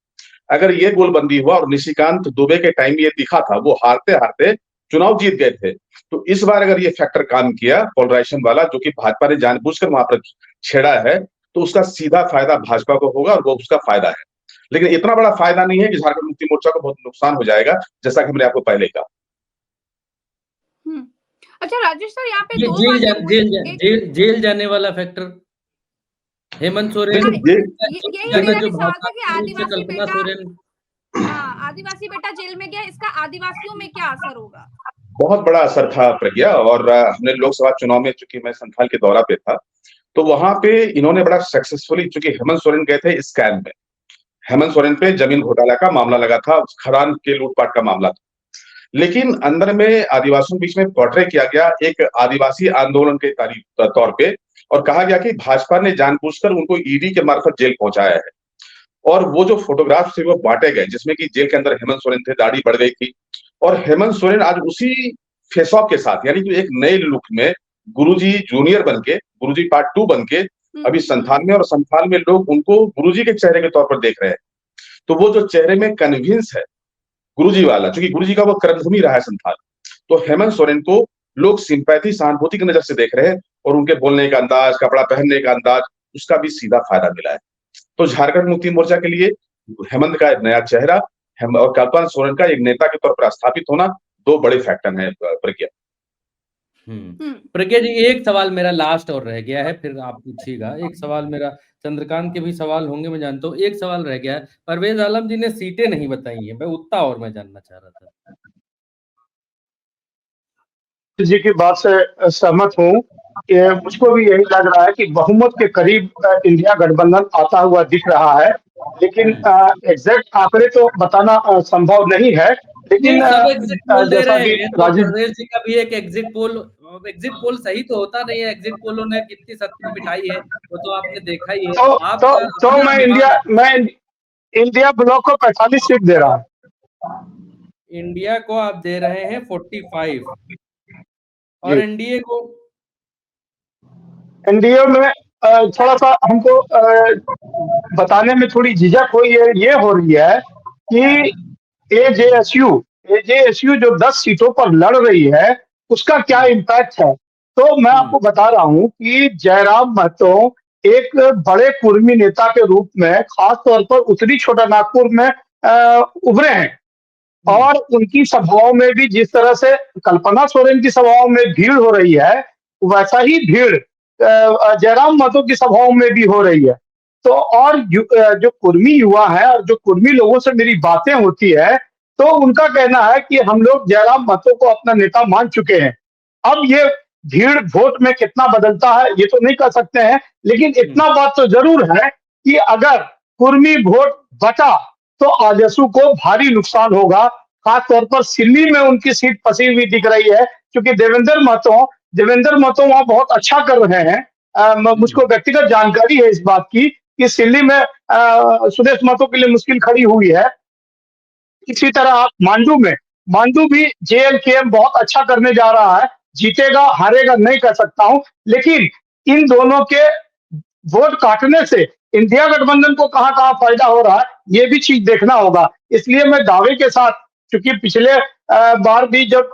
अगर ये गोलबंदी हुआ, और निशिकांत दुबे के टाइम ये दिखा था, वो हारते हारते चुनाव जीत गए थे, तो इस बार अगर ये फैक्टर काम किया पोलराइजेशन वाला, जो कि भाजपा ने जानबूझकर वहां पर छेड़ा है, तो उसका सीधा फायदा भाजपा को होगा, और वो उसका फायदा है। लेकिन इतना बड़ा फायदा नहीं है कि झारखंड मुक्ति मोर्चा को बहुत नुकसान हो जाएगा, जैसा कि मैंने आपको पहले कहा। अच्छा राजेश सर, यहाँ पे जेल जाने वाला फैक्टर हेमंत सोरेन, आदिवासी बेटा जेल में गया, इसका आदिवासियों में क्या असर होगा? बहुत बड़ा असर था प्रज्ञा, और हमने लोकसभा चुनाव में, चूंकि मैं संथाल के दौरा पे था, तो वहां पे इन्होंने बड़ा सक्सेसफुली, चूंकि हेमंत सोरेन गए थे स्कैम में, हेमंत सोरेन पे जमीन घोटाला का मामला लगा था, खदान के लूटपाट का मामला था। लेकिन अंदर में आदिवासियों के बीच में पोर्ट्रे किया गया एक आदिवासी आंदोलन के तौर पे, और कहा गया कि भाजपा ने जानबूझकर उनको ईडी के मार्फत जेल पहुंचाया है। और वो जो फोटोग्राफ थे वो बांटे गए, जिसमें कि जेल के अंदर हेमंत सोरेन थे, दाढ़ी बढ़ गई थी, और हेमंत सोरेन आज उसी फेस ऑफ के साथ, यानी कि एक नए लुक में गुरुजी जूनियर बन के, गुरुजी पार्ट 2 बन के अभी संथाल में, और संथाल में लोग उनको गुरुजी के चेहरे के तौर पर देख रहे हैं। तो वो जो चेहरे में कन्विंस है गुरुजी वाला, क्योंकि गुरुजी का वो कर्मभूमि रहा है संथाल, तो हेमंत सोरेन को लोग सिंपैथी, सहानुभूति की नजर से देख रहे हैं, और उनके बोलने का अंदाज, कपड़ा पहनने का अंदाज, उसका भी सीधा फायदा मिला है। तो झारखंड मुक्ति मोर्चा के लिए हेमंत का एक नया चेहरा और कल्पना सोरेन का एक नेता के तौर पर स्थापित होना, दो बड़े फैक्टर हैं प्रज्ञा। प्रज्ञा जी, एक सवाल मेरा लास्ट और रह गया है, फिर आप पूछिएगा। एक सवाल मेरा, चंद्रकांत के भी सवाल होंगे मैं जानता हूँ, एक सवाल रह गया है। परवेज आलम जी ने सीटें नहीं बताई हैं, मैं उतना और मैं जानना चाह रहा था। जी की बात से सहमत हूँ कि मुझको भी यही लग रहा है कि बहुमत के करीब इंडिया गठबंधन आता हुआ दिख रहा है, लेकिन एग्जैक्ट आंकड़े तो बताना संभव नहीं है। लेकिन सब एग्जिट पोल दे जैसा रहे कि हैं, तो राजीव परवेज जी का भी एक एग्जिट पोल सही तो होता नहीं है। एग्जिट पोलों ने कितनी सत्ता बिठाई है वो तो आपने देखा ही है। आप तो अपना मैं इंडिया ब्लॉक को 45 सीट दे रहा हूँ। इंडिया को आप दे रहे हैं 45 और जी। एनडीए को? एनडीए में थोड़ा सा हमको बताने में थोड़ी झिझक हुई है, ये हो रही है कि एजेएसयू जो 10 सीटों पर लड़ रही है, उसका क्या इम्पैक्ट है। तो मैं आपको बता रहा हूं कि जयराम महतो एक बड़े कुर्मी नेता के रूप में खास तौर पर उत्तरी छोटा नागपुर में उभरे हैं, और उनकी सभाओं में भी जिस तरह से कल्पना सोरेन की सभाओं में भीड़ हो रही है, वैसा ही भीड़ जयराम महतो की सभाओं में भी हो रही है। तो और जो कुर्मी युवा है और जो कुर्मी लोगों से मेरी बातें होती है, तो उनका कहना है कि हम लोग जयराम महतो को अपना नेता मान चुके हैं। अब ये भीड़ वोट में कितना बदलता है ये तो नहीं कह सकते हैं, लेकिन इतना बात तो जरूर है कि अगर कुर्मी वोट बचा तो आजसू को भारी नुकसान होगा। खास तौर पर सिल्ली में उनकी सीट फंसी हुई दिख रही है, क्योंकि देवेंद्र महतो वहां बहुत अच्छा कर रहे हैं। मुझको व्यक्तिगत जानकारी है इस बात की कि सिल्ली में सुदेश महतो के लिए मुश्किल खड़ी हुई है। इसी तरह आप मांडू भी जेएलकेएम बहुत अच्छा करने जा रहा है, जीतेगा हारेगा नहीं कह सकता हूं, लेकिन इन दोनों के वोट काटने से इंडिया गठबंधन को कहां कहां फायदा हो रहा है ये भी चीज देखना होगा। इसलिए मैं दावे के साथ, क्योंकि पिछले बार भी जब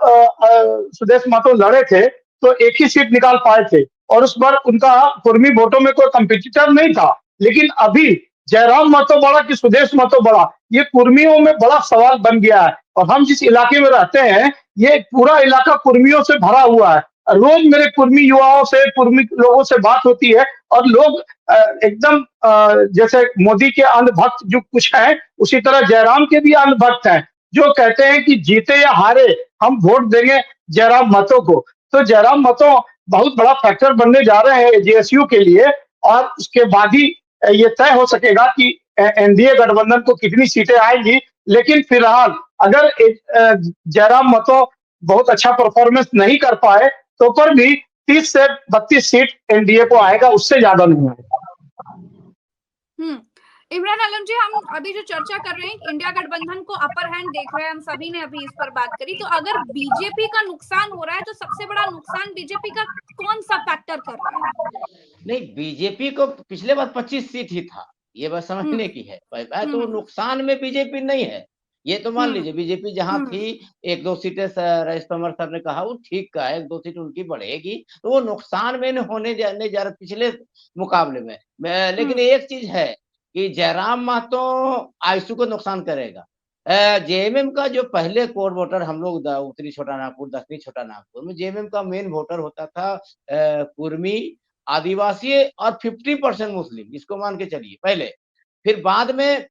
सुदेश महतो लड़े थे तो एक ही सीट निकाल पाए थे, और उस बार उनका कुर्मी वोटों में कोई कंपिटिटर नहीं था। लेकिन अभी जयराम महतो बड़ा कि सुदेश महतो बड़ा, ये कुर्मियों में बड़ा सवाल बन गया है। और हम जिस इलाके में रहते हैं ये पूरा इलाका कुर्मियों से भरा हुआ है। रोज मेरे कुर्मी युवाओं से, कुर्मी लोगों से बात होती है, और लोग एकदम जैसे मोदी के अंधभक्त जो कुछ है, उसी तरह जयराम के भी अंधभक्त हैं, जो कहते हैं कि जीते या हारे हम वोट देंगे जयराम महतो को। तो जयराम महतो बहुत बड़ा फैक्टर बनने जा रहे हैं जेएसयू के लिए, और उसके बाद ही ये तय हो सकेगा कि एनडीए गठबंधन को कितनी सीटें आएंगी। लेकिन फिलहाल अगर जयराम महतो बहुत अच्छा परफॉर्मेंस नहीं कर पाए तो पर भी 30 से 32 सीट एनडीए को आएगा, उससे ज्यादा नहीं आएगा। इमरान आलम जी, हम अभी जो चर्चा कर रहे हैं इंडिया गठबंधन को अपर हैंड देख रहे हैं, हम सभी ने अभी इस पर बात करी, तो अगर बीजेपी का नुकसान हो रहा है तो सबसे बड़ा नुकसान बीजेपी का कौन सा फैक्टर कर रहा है? नहीं, बीजेपी को पिछले बार 25 सीट ही था, ये बात समझने की है। तो नुकसान में बीजेपी नहीं है, ये तो मान लीजिए। बीजेपी जहां थी 1-2 सीटें रईस तंवर सर ने कहा वो ठीक का है, 1-2 सीट उनकी बढ़ेगी, तो वो नुकसान में होने नहीं जा रहा पिछले मुकाबले में। लेकिन एक चीज है कि जयराम महतो आईसू को नुकसान करेगा। जेएमएम का जो पहले कोर वोटर हम लोग उत्तरी छोटा नागपुर, दक्षिणी छोटा नागपुर में जेएमएम का मेन वोटर होता था कुर्मी, आदिवासी और 50% मुस्लिम, इसको मान के चलिए पहले। फिर बाद में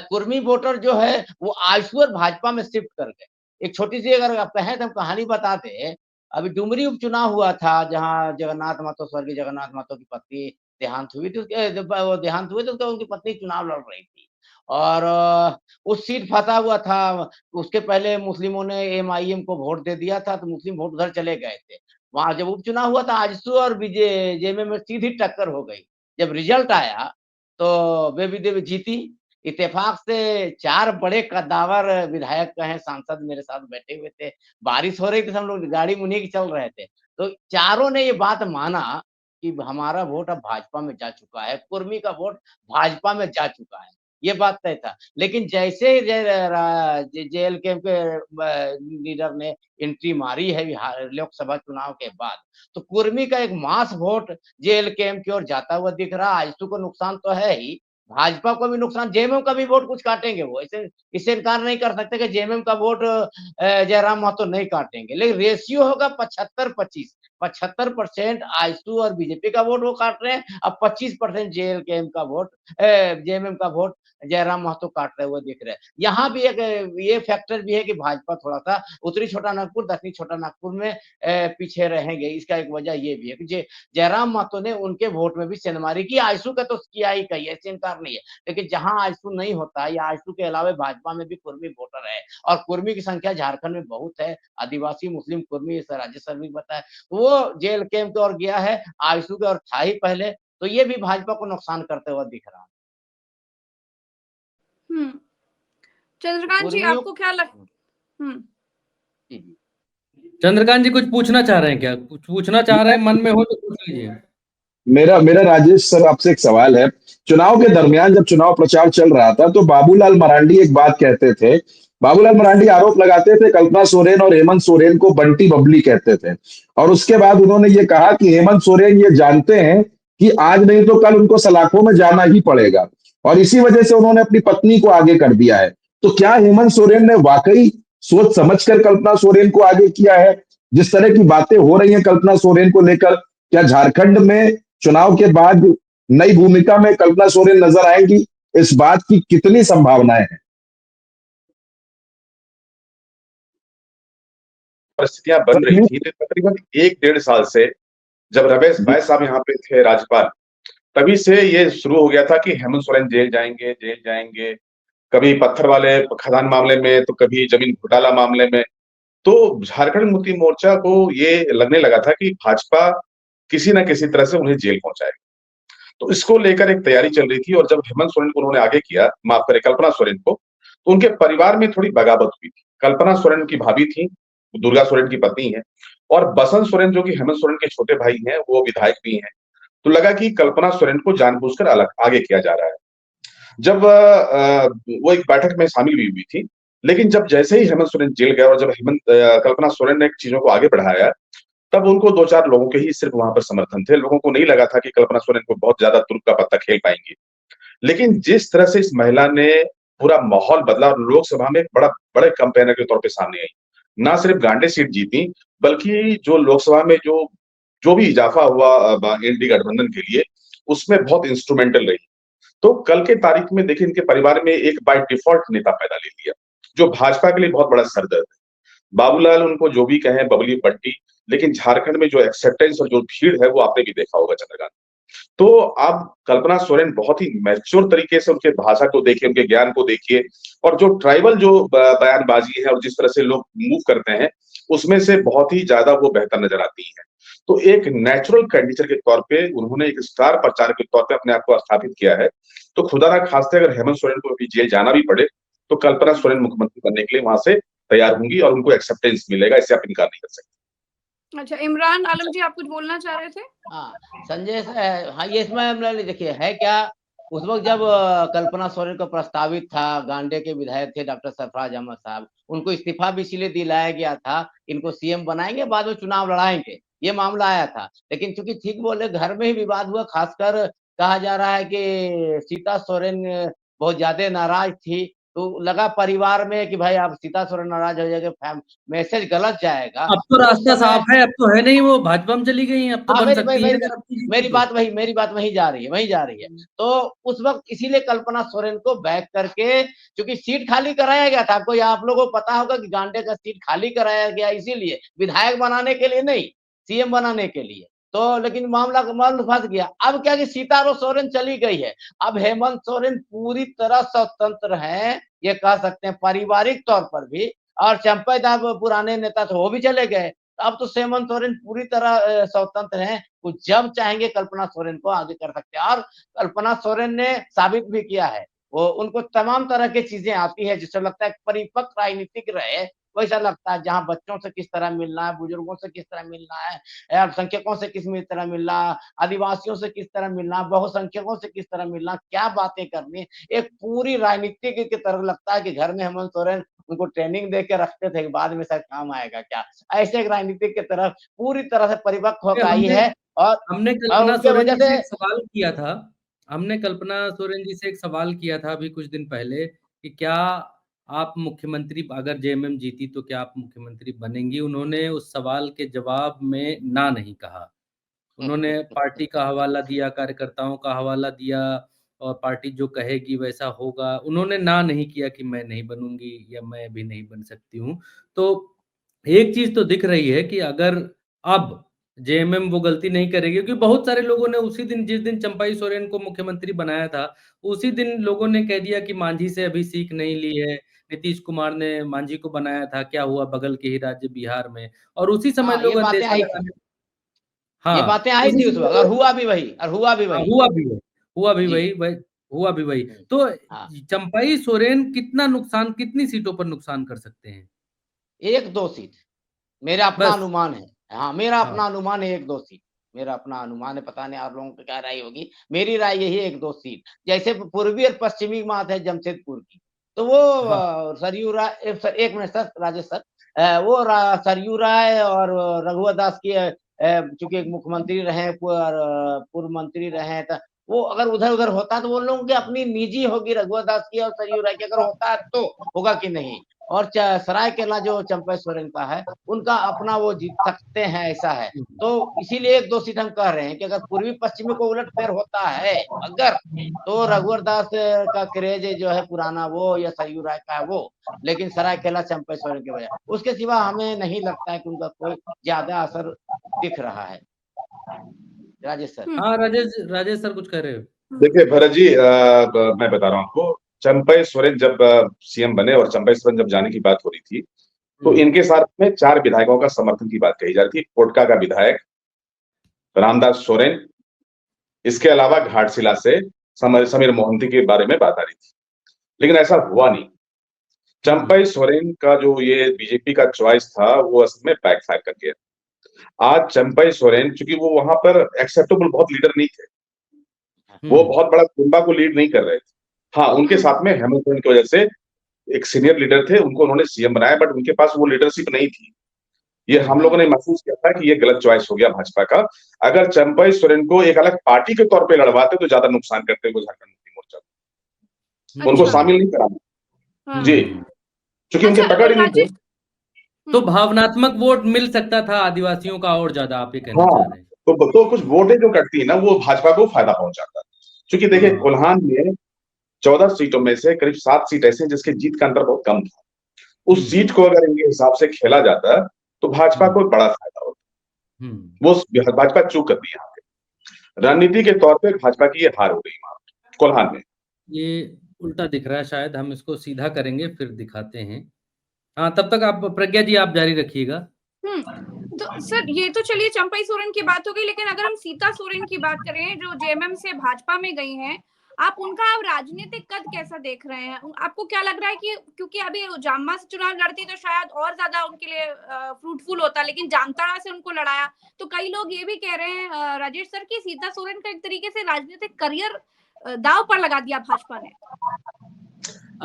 कुर्मी वोटर जो है वो आईसू और भाजपा में शिफ्ट कर गए। एक छोटी सी अगर आप कहें तो हम कहानी बताते, अभी डुमरी उपचुनाव हुआ था जहां जगन्नाथ महतो, स्वर्गीय जगन्नाथ महतो की पत्नी देहांत हुई थी। जब वो देहांत हुए तो उनकी पत्नी चुनाव लड़ रही थी, और उस सीट फंसा हुआ था। उसके पहले मुस्लिमों ने एमआईएम को वोट दे दिया था, तो मुस्लिम वोट उधर चले गए थे। वहाँ जब उपचुनाव हुआ था, आजसू और जेएमएम में सीधी टक्कर हो गई। जब रिजल्ट आया तो बेबी देवी जीती। इत्तेफाक से 4 बड़े कद्दावर विधायक कहें, सांसद मेरे साथ बैठे हुए थे। बारिश हो रही थी, हम लोग गाड़ी मुन्नी के चल रहे थे। तो चारों ने ये बात माना कि हमारा वोट अब भाजपा में जा चुका है, कुर्मी का वोट भाजपा में जा चुका है। ये बात तय था। लेकिन जैसे ही जेएलके के लीडर ने एंट्री मारी है बिहार लोकसभा चुनाव के बाद, तो कुर्मी का एक मास वोट जेएलके की ओर जाता हुआ दिख रहा है। आजसू को नुकसान तो है ही, भाजपा को भी नुकसान, जेएमएम का भी वोट कुछ काटेंगे वो, ऐसे इससे इनकार नहीं कर सकते कि जेएमएम का वोट जयराम महतो नहीं काटेंगे। लेकिन रेशियो होगा 75-25, 75% आजसू और बीजेपी का वोट वो काट रहे हैं, अब 25% जेएलके का वोट जेएमएम का वोट जयराम महतो काटते हुए दिख रहे हैं। यहाँ भी एक ये फैक्टर भी है कि भाजपा थोड़ा-सा उत्तरी छोटा नागपुर, दक्षिणी छोटा नागपुर में पीछे रहेंगे। इसका एक वजह ये भी है कि जयराम महतो ने उनके वोट में भी सेंधमारी की। आजसू का तो किया ही कही है, इससे इनकार नहीं है। लेकिन जहाँ आजसू नहीं होता है या आजसू के अलावा भाजपा में भी कुर्मी वोटर है, और कुर्मी की संख्या झारखंड में बहुत है। आदिवासी मुस्लिम कुर्मी इस राज्य सर्वे में बताया, तो वो जेएलके की ओर गया है, आजसू की ओर था ही पहले, तो ये भी भाजपा को नुकसान करते हुए दिख रहा है। चंद्रकांत जी, कुर्मियों आपको क्या जी, जी। चंद्रकांत जी कुछ पूछना चाह रहे हैं क्या? कुछ पूछना चाह रहे हैं, मन में हो तो पूछ लीजिए। मेरा मेरा राजेश सर आपसे एक सवाल है। चुनाव के दरमियान जब चुनाव प्रचार चल रहा था तो बाबूलाल मरांडी एक बात कहते थे। बाबूलाल मरांडी आरोप लगाते थे कल्पना सोरेन और हेमंत सोरेन को बंटी बबली कहते थे, और उसके बाद उन्होंने ये कहा कि हेमंत सोरेन ये जानते हैं कि आज नहीं तो कल उनको सलाखों में जाना ही पड़ेगा, और इसी वजह से उन्होंने अपनी पत्नी को आगे कर दिया है। तो क्या हेमंत सोरेन ने वाकई सोच समझकर कल्पना सोरेन को आगे किया है? जिस तरह की बातें हो रही हैं कल्पना सोरेन को लेकर, क्या झारखंड में चुनाव के बाद नई भूमिका में कल्पना सोरेन नजर आएंगी? इस बात की कितनी संभावनाएं हैं? परिस्थितियां बन रही थी, तो तकरीबन 1-1.5 साल से जब रमेश बैस साहब यहाँ पे थे राज्यपाल, तभी से ये शुरू हो गया था कि हेमंत सोरेन जेल जाएंगे, जेल जाएंगे। कभी पत्थर वाले खदान मामले में, तो कभी जमीन घोटाला मामले में। तो झारखंड मुक्ति मोर्चा को ये लगने लगा था कि भाजपा किसी न किसी तरह से उन्हें जेल पहुंचाएगी। तो इसको लेकर एक तैयारी चल रही थी, और जब हेमंत सोरेन को उन्होंने आगे किया, माफ करें कल्पना सोरेन को, तो उनके परिवार में थोड़ी बगावत हुई थी। कल्पना सोरेन की भाभी थी, दुर्गा सोरेन की पत्नी है, और बसंत सोरेन जो कि हेमंत सोरेन के छोटे भाई हैं, वो विधायक भी हैं। तो लगा कि कल्पना सोरेन को जानबूझकर अलग आगे किया जा रहा है। जब वो एक बैठक में शामिल भी हुई थी, लेकिन जब जैसे ही हेमंत सोरेन जेल गया और जब कल्पना सोरेन ने चीजों को आगे बढ़ाया, तब उनको 2-4 लोगों के ही सिर्फ वहां पर समर्थन थे। लोगों को नहीं लगा था कि कल्पना सोरेन को बहुत ज्यादा तुर्क का पत्ता खेल पाएंगी। लेकिन जिस तरह से इस महिला ने पूरा माहौल बदला और लोकसभा में बड़े कैंपेनर के तौर पे सामने आई, ना सिर्फ गांडे सीट जीती, बल्कि जो लोकसभा में जो जो भी इजाफा हुआ एनडीए गठबंधन के लिए, उसमें बहुत इंस्ट्रूमेंटल रही। तो कल के तारीख में देखिए, इनके परिवार में एक बाय डिफॉल्ट नेता पैदा ले लिया, जो भाजपा के लिए बहुत बड़ा सरदर्द है। बाबूलाल उनको जो भी कहें, बबली बंटी, लेकिन झारखंड में जो एक्सेप्टेंस और जो भीड़ है, वो आपने भी देखा होगा चंद्रकांत। तो आप कल्पना सोरेन बहुत ही मैच्योर तरीके से उनके भाषा को देखिए, उनके ज्ञान को देखिए, और जो ट्राइबल जो बयानबाजी है और जिस तरह से लोग मूव करते हैं, उसमें से बहुत ही ज्यादा वो बेहतर नजर आती है। तो एक नेचुरल कैंडिडेट के तौर पे उन्होंने एक स्टार प्रचारक के तौर पे अपने आप को स्थापित किया है। तो खुदा ना खास्ते अगर हेमंत सोरेन को भी जेल जाना भी पड़े, तो कल्पना सोरेन मुख्यमंत्री बनने के लिए वहां से तैयार होंगी और उनको एक्सेप्टेंस मिलेगा, इससे आप इनकार नहीं कर सकते। अच्छा, इमरान आलम जी, आप कुछ बोलना चाह रहे थे? हाँ, संजय हाँ, ये इसमें देखिए है क्या, उस वक्त जब कल्पना सोरेन को प्रस्तावित था, गांडे के विधायक थे डॉक्टर सरफराज अहमद साहब, उनको इस्तीफा भी इसीलिए दिलाया गया था, इनको सीएम बनाएंगे, बाद में चुनाव लड़ाएंगे, ये मामला आया था। लेकिन चूंकि ठीक बोले, घर में ही विवाद हुआ, खासकर कहा जा रहा है कि सीता सोरेन बहुत ज्यादा नाराज थी, तो लगा परिवार में कि भाई अब सीता सोरेन नाराज हो जाएगा, मैसेज गलत जाएगा। अब तो रास्ता साफ है, अब तो है नहीं, वो भाजपा में चली गई हैं, अब तो हाँ, बन सकती है। मेरी बात वही जा रही है। तो उस वक्त इसीलिए कल्पना सोरेन को बैक करके, क्योंकि सीट खाली कराया गया था, आपको आप लोगों को पता होगा कि गांडे का सीट खाली कराया गया, इसीलिए विधायक बनाने के लिए नहीं, सीएम बनाने के लिए। तो लेकिन मामला फंस गया। अब क्या कि सीताराम सोरेन चली गई है, अब हेमंत सोरेन पूरी तरह स्वतंत्र हैं, ये कह सकते हैं पारिवारिक तौर पर भी। और चंपादास पुराने नेता थे, वो भी चले गए। अब तो हेमंत सोरेन पूरी तरह स्वतंत्र हैं, वो जब चाहेंगे कल्पना सोरेन को आगे कर सकते हैं। और कल्पना सोरेन ने साबित भी किया है, वो उनको तमाम तरह की चीजें आती है, जिससे लगता है परिपक्व राजनीतिक रहे, वैसा लगता है। जहाँ बच्चों से किस तरह मिलना है, बुजुर्गों से किस तरह मिलना है, अल्पसंख्यकों से किस तरह मिलना, आदिवासियों से किस तरह मिलना, बहुसंख्यकों से किस तरह मिलना, क्या बातें करनी, एक पूरी राजनीतिक की तरह लगता है कि घर में हेमंत सोरेन उनको ट्रेनिंग दे के रखते थे कि बाद में शायद काम आएगा क्या। ऐसे एक राजनीतिक की तरफ पूरी तरह से परिपक्व होकर आई हमने है। और हमने कल्पना उसके सोरेन वजह जी से से एक सवाल किया था। हमने कल्पना सोरेन जी से एक सवाल किया था अभी कुछ दिन पहले कि क्या आप मुख्यमंत्री, अगर जेएमएम जीती तो क्या आप मुख्यमंत्री बनेंगी? उन्होंने उस सवाल के जवाब में ना नहीं कहा। उन्होंने पार्टी का हवाला दिया, कार्यकर्ताओं का हवाला दिया और पार्टी जो कहेगी वैसा होगा। उन्होंने ना नहीं किया कि मैं नहीं बनूँगी या मैं भी नहीं बन सकती हूँ। तो एक चीज़ तो दिख रही है कि अगर अब जेएमएम वो गलती नहीं करेगी, क्योंकि बहुत सारे लोगों ने उसी दिन, जिस दिन चंपाई सोरेन को मुख्यमंत्री बनाया था, उसी दिन लोगों ने कह दिया कि मांझी से अभी सीख नहीं ली है। नीतीश कुमार ने मांझी को बनाया था, क्या हुआ बगल के ही राज्य बिहार में, और उसी समय हाँ, ये लोग बातें अंदेशा आई थी, लगाने। ये हाँ, बातें आई उसी थी उस समय वक़्त, और लोग। हुआ भी वही, और हुआ भी हाँ, वही। हुआ भी वही, हुआ भी जी। वही, हुआ भी वही। हुँ, तो हाँ। चंपाई सोरेन कितना नुकसान, कितनी सीटों पर नुकसान कर सकते हैं? 1-2 सीट, मेरा अपना बस। अनुमान है। हाँ, मेरा हाँ, अपना अनुमान है 1-2 सीट। मेरा अपना अनुमान है, पता नहीं आप लोगों की क्या राय होगी। मेरी राय यही है 1-2 सीट। जैसे पूर्वी और पश्चिमी बात है जमशेदपुर की, तो वो हाँ, सरयू राय, 1 मिनट सर, राजेश सर। वो सरयू राय और रघुवर दास की चूँकि एक मुख्यमंत्री रहे, पूर्व मंत्री रहे, तो वो अगर उधर-उधर होता तो वो लोगों की अपनी निजी होगी, रघुवर दास की और सरयू राय की, अगर होता है तो, होगा कि नहीं। और सरायकेला जो चंपा सोरेन का है, उनका अपना वो जीत सकते हैं, ऐसा है। हुँ, तो इसीलिए 1-2 सीट हम कह रहे हैं कि अगर पूर्वी-पश्चिमी को उलट-फेर होता है अगर, तो रघुवर दास का क्रेज़ जो है पुराना वो, या सरयू राय का है वो, लेकिन सरायकेला चंपा सोरेन की वजह। उसके सिवा हमें नहीं लगता है कि उनका कोई ज़्यादा असर दिख रहा है। राजेश सर। हाँ, राजेश राजेश सर कुछ कह रहे हो? देखिए भरत जी, मैं बता रहा हूँ आपको। चंपई सोरेन जब सीएम बने और चंपई सोरेन जब जाने की बात हो रही थी, तो हुँ, इनके साथ में 4 विधायकों का समर्थन की बात कही जा रही थी। कोटका का विधायक रामदास सोरेन, इसके अलावा घाटशिला से समीर मोहंती के बारे में बात आ रही थी, लेकिन ऐसा हुआ नहीं। हुँ, चंपई सोरेन का जो ये बीजेपी का चॉइस था, वो असल में बैकफायर कर गया। आज चंपई सोरेन, चूंकि वो वहां पर एक्सेप्टेबल बहुत लीडर नहीं थे, वो हुँ, बहुत बड़ा कुनबा को लीड नहीं कर रहे थे। हाँ, उनके साथ में हेमंत सोरेन की वजह से एक सीनियर लीडर थे, उनको उन्होंने सीएम बनाया, बट उनके पास वो लीडरशिप नहीं थी। ये हम लोगों ने महसूस किया था कि ये गलत चॉइस हो गया भाजपा का। अगर चंपई सोरेन को एक अलग पार्टी के तौर पे लड़वाते तो ज्यादा नुकसान करते वो झारखंड मुक्ति मोर्चा को। उनको अच्छा। शामिल नहीं कराना। जी, हुँ। क्योंकि उनके अच्छा, पकड़ ही नहीं थे। राजेश। तो भावनात्मक वोट मिल सकता था आदिवासियों का और ज़्यादा, आप ये कहना हाँ, चाह रहे हैं? तो कुछ वोटें जो कटती है ना, वो भाजपा को फायदा पहुंचाता है। क्योंकि देखिए, हाँ, कोल्हान में 14 सीटों में से करीब 7 सीट ऐसे हैं जिसके जीत का अंतर बहुत कम था। उस हुँ, सीट को अगर इनके हिसाब से खेला जाता तो भाजपा हुँ, को बड़ा फायदा होता। हुँ। वो भाजपा चूक कर दी यहाँ पे। रणनीति के तौर पे भाजपा की ये हार हो गई वहां कोल्हान में। ये उल्टा दिख रहा है, शायद हम इसको सीधा करेंगे फिर दिखाते हैं। हाँ, तब तक आप प्रज्ञा जी आप जारी रखिएगा। तो सर, ये तो चलिए चंपई सोरेन की बात हो गई, लेकिन अगर हम सीता सोरेन की बात करें जो जेएमएम से भाजपा में गई हैं, आप उनका अब राजनीतिक कद कैसा देख रहे हैं? आपको क्या लग रहा है कि क्योंकि अभी जाममा से चुनाव लड़ती तो शायद और ज्यादा उनके लिए फ्रूटफुल होता, लेकिन जामताड़ा से उनको लड़ाया, तो कई लोग ये भी कह रहे हैं राजेश सर की सीता सोरेन का एक तरीके से राजनीतिक करियर दांव पर लगा दिया भाजपा ने।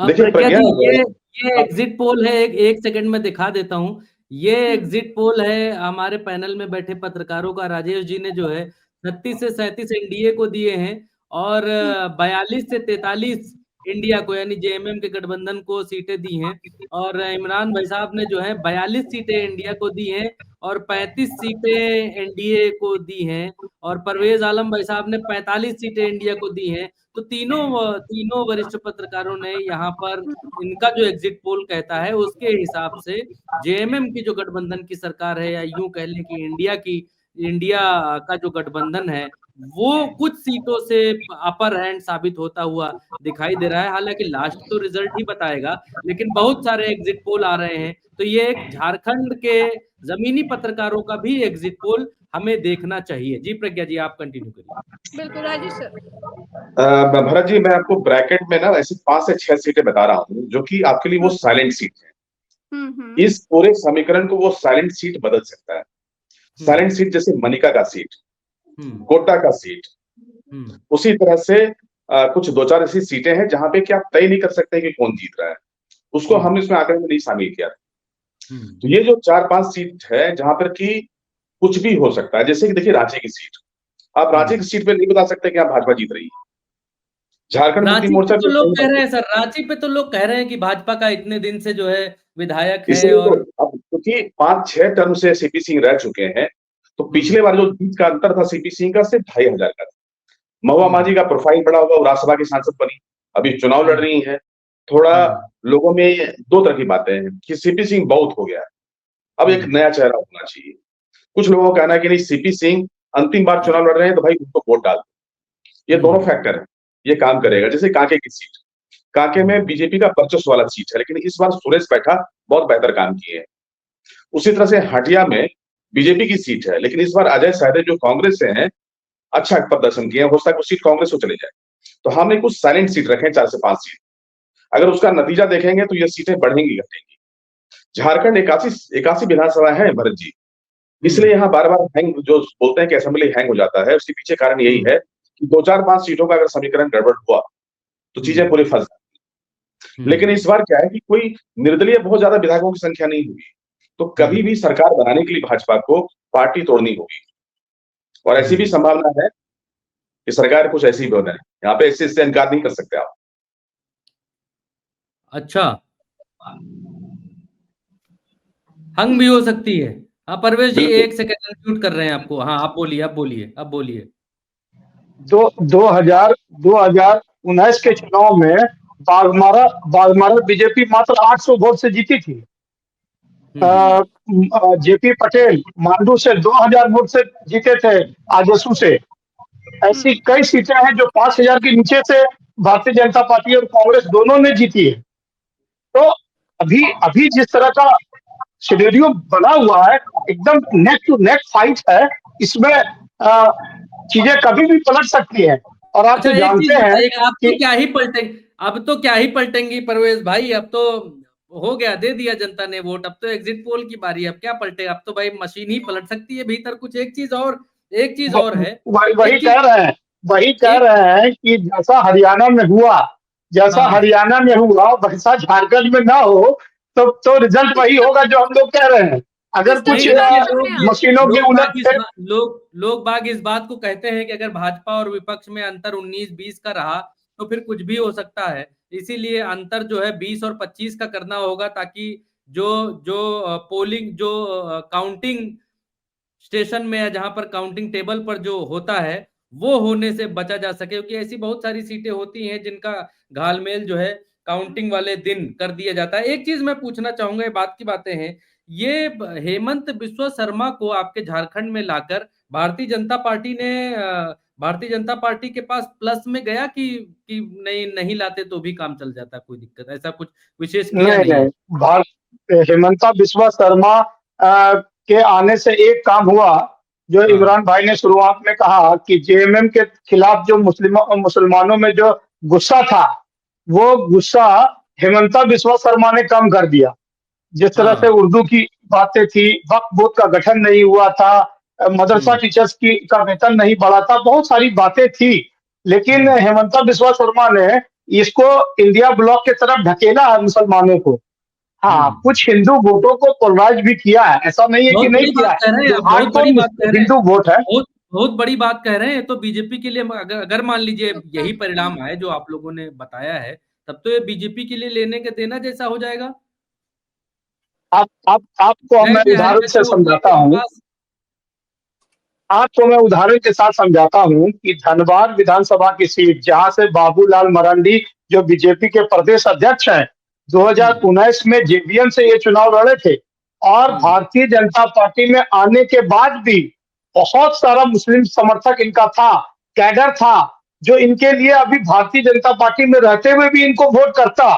देखिए प्रज्ञा प्रज्ञा, जी, ये एग्जिट पोल है, एक सेकंड में दिखा देता हूँ। ये एग्जिट पोल है हमारे पैनल में बैठे पत्रकारों का। राजेश जी ने जो है 36 से 37 एनडीए को दिए हैं और 42 से 43 इंडिया को, यानी जेएमएम के गठबंधन को सीटें दी हैं। और इमरान भाई साहब ने जो है 42 सीटें इंडिया को दी हैं और 35 सीटें एनडीए को दी हैं। और परवेज आलम भाई साहब ने 45 सीटें इंडिया को दी हैं। तो तीनों वरिष्ठ पत्रकारों ने यहाँ पर, इनका जो एग्जिट पोल कहता है उसके हिसाब से जेएमएम की जो गठबंधन की सरकार है, या यूं कह लें कि इंडिया की इंडिया का जो गठबंधन है वो कुछ सीटों से अपर हैंड साबित होता हुआ दिखाई दे रहा है। हालांकि लास्ट तो रिजल्ट ही बताएगा, लेकिन बहुत सारे एग्जिट पोल आ रहे हैं, तो ये एक झारखंड के जमीनी पत्रकारों का भी एग्जिट पोल हमें देखना चाहिए। जी प्रज्ञा जी, आप कंटिन्यू करिए। बिल्कुल राजेश सर। भरत जी, मैं आपको ब्रैकेट में ना ऐसी 5 से 6 सीटें बता रहा हूँ जो कि आपके लिए वो साइलेंट सीट है। इस पूरे समीकरण को वो साइलेंट सीट बदल सकता है। साइलेंट सीट जैसे मनिका का सीट, गोड्डा का सीट, उसी तरह से कुछ 2-4 ऐसी सीटें हैं जहां पे कि आप तय नहीं कर सकते कि कौन जीत रहा है। उसको हमने इसमें आंकड़े में नहीं शामिल किया। तो ये जो 4-5 सीट है जहां पर कि कुछ भी हो सकता है, जैसे कि देखिए रांची की सीट, आप रांची की सीट पे नहीं बता सकते कि आप भाजपा जीत रही है। झारखंड मुक्ति रांची मोर्चा पे तो लोग कह रहे हैं सर, रांची पे तो लोग कह रहे हैं कि भाजपा का इतने दिन से जो है विधायक है, इसलिए और तो अब क्योंकि 5-6 टर्म से सीपी सिंह रह चुके हैं, तो पिछले बार जो जीत का अंतर था सीपी सिंह का सिर्फ 2,500 का था। महुआ माझी का प्रोफाइल बड़ा हुआ, वो राज्यसभा की सांसद बनी, अभी चुनाव लड़ रही है। थोड़ा लोगों में दो तरह की बातें हैं कि सीपी सिंह बहुत हो गया, अब एक नया चेहरा होना चाहिए। कुछ लोगों का कहना है कि नहीं, सीपी सिंह अंतिम बार चुनाव लड़ रहे हैं तो भाई उनको वोट डाल दो। ये दोनों फैक्टर है, ये काम करेगा। जैसे कांके की सीट, कांके में बीजेपी का वर्चस्व वाला सीट है, लेकिन इस बार सुरेश बैठा बहुत बेहतर काम किए हैं। उसी तरह से हटिया में बीजेपी की सीट है, लेकिन इस बार अजय साहरे जो कांग्रेस से हैं अच्छा प्रदर्शन किए हैं, हो सकता है वो सीट कांग्रेस को चले जाए। तो हमने कुछ साइलेंट सीट रखे 4 से 5 सीट। अगर उसका नतीजा देखेंगे तो ये सीटें बढ़ेंगी घटेंगी। झारखंड 81 विधानसभा है भरत जी, इसलिए यहाँ बार बार हैंग जो बोलते हैं कि असेंबली हैंग हो जाता है, उसके पीछे कारण यही है कि 2-4-5 सीटों का अगर समीकरण गड़बड़ हुआ तो चीजें पूरी फंस जाती। लेकिन इस बार क्या है कि कोई निर्दलीय बहुत ज्यादा विधायकों की संख्या नहीं हुई, तो कभी भी सरकार बनाने के लिए भाजपा को पार्टी तोड़नी होगी, और ऐसी भी संभावना है कि सरकार कुछ ऐसी भी बने। यहाँ पे इससे इनकार नहीं कर सकते आप। अच्छा, हंग भी हो सकती है। हाँ परवेश जी, एक सेकंड अनम्यूट कर रहे हैं आपको। हाँ आप बोलिए, अब बोलिए। 2019 के चुनाव में बाघमारा बीजेपी मात्र 800 वोट से जीती थी। जेपी पटेल मांडू से 2000 वोट से जीते थे, आजसू से। ऐसी कई सीटें हैं जो 5000 के नीचे से भारतीय जनता पार्टी और कांग्रेस दोनों ने जीती है। तो अभी जिस तरह का सिनेरियो बना हुआ है, एकदम नेक टू नेक फाइट है। इसमें चीजें कभी भी पलट सकती है। और आप तो जानते हैं कि अब तो क्या ही पलटेंगी परवेश भाई। अब तो हो गया, दे दिया जनता ने वोट, अब तो एग्जिट पोल की बारी है। अब क्या पलटे, अब तो भाई मशीन ही पलट सकती है भीतर। कुछ एक चीज और है, वही कह रहे हैं कि जैसा हरियाणा में हुआ वैसा झारखंड में ना हो, तो रिजल्ट वही होगा जो हम लोग कह रहे हैं। अगर कुछ मशीनों के उलट लोग बाग इस बात को कहते हैं कि अगर भाजपा और विपक्ष में अंतर 19-20 का रहा तो फिर कुछ भी हो सकता है। इसीलिए अंतर जो है 20 और 25 का करना होगा, ताकि जो पोलिंग, जो काउंटिंग स्टेशन में है, जहां पर काउंटिंग टेबल पर जो होता है, वो होने से बचा जा सके। क्योंकि ऐसी बहुत सारी सीटें होती हैं जिनका घालमेल जो है काउंटिंग वाले दिन कर दिया जाता है। एक चीज मैं पूछना चाहूंगा, ये बात की बातें हैं, ये हेमंत बिस्वा शर्मा को आपके झारखंड में लाकर भारतीय जनता पार्टी के पास प्लस में गया कि नहीं लाते तो भी काम चल जाता, कोई दिक्कत, ऐसा कुछ विशेष किया नहीं। हेमंता बिस्वा शर्मा के आने से एक काम हुआ, जो इमरान भाई ने शुरुआत में कहा कि जेएमएम के खिलाफ जो मुसलमानों में जो गुस्सा था, वो गुस्सा हेमंता बिस्वा शर्मा ने कम कर दिया। जिस तरह से उर्दू की बातें थी, वक्फ बोर्ड का गठन नहीं हुआ था, मदरसा टीचर्स का वेतन नहीं बढ़ा था, बहुत सारी बातें थी। लेकिन हेमंता बिस्वा शर्मा ने इसको इंडिया ब्लॉक की तरफ ढकेला है मुसलमानों को। हाँ, कुछ हिंदू वोटों को पोलराइज भी किया है, ऐसा नहीं है कि नहीं किया है। हिंदू वोट है, बहुत बड़ी बात कह रहे हैं। तो बीजेपी के लिए अगर मान लीजिए यही परिणाम आए जो आप लोगों ने बताया है, तब तो ये बीजेपी के लिए लेने के देना जैसा हो जाएगा। आपको मैं उदाहरण से समझाता हूँ। आपको मैं उदाहरण के साथ समझाता हूँ कि धनबाद विधानसभा की सीट, जहां से बाबूलाल मरांडी जो बीजेपी के प्रदेश अध्यक्ष हैं, 2019 में जेवीएम से ये चुनाव लड़े थे, और भारतीय जनता पार्टी में आने के बाद भी बहुत सारा मुस्लिम समर्थक इनका था, कैडर था, जो इनके लिए अभी भारतीय जनता पार्टी में रहते हुए भी इनको वोट करता।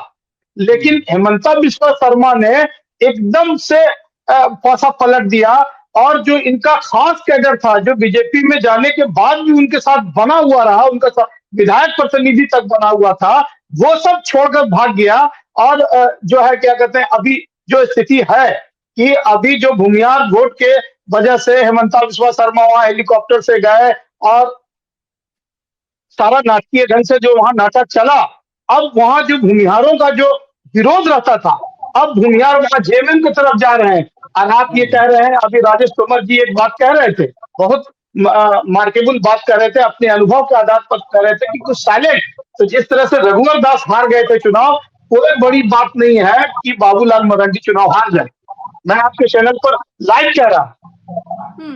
लेकिन हेमंता बिस्वा शर्मा ने एकदम से पासा पलट दिया, और जो इनका खास कैडर था, जो बीजेपी में जाने के बाद भी उनके साथ बना हुआ रहा, उनका विधायक प्रतिनिधि तक बना हुआ था, वो सब छोड़कर भाग गया। और जो है क्या कहते हैं, अभी जो स्थिति है कि अभी जो भूमिहार वोट के वजह से हेमंता बिस्वा शर्मा वहां हेलीकॉप्टर से गए, और सारा नाटकीय ढंग से जो वहां नाटक चला, अब वहां जो भूमिहारों का जो विरोध रहता था, अब भूमिहार वहां जेएमएम की तरफ जा रहे हैं। और आप ये कह रहे हैं, अभी राजेश तोमर जी एक बात कह रहे थे, बहुत मार्केबल बात कर रहे थे, अपने अनुभव के आधार पर कह रहे थे कि कुछ साइलेंट। तो जिस तरह से रघुवर दास हार गए थे चुनाव, कोई बड़ी बात नहीं है कि बाबूलाल मरांडी चुनाव हार जाए। मैं आपके चैनल पर लाइव कह रहा हूं।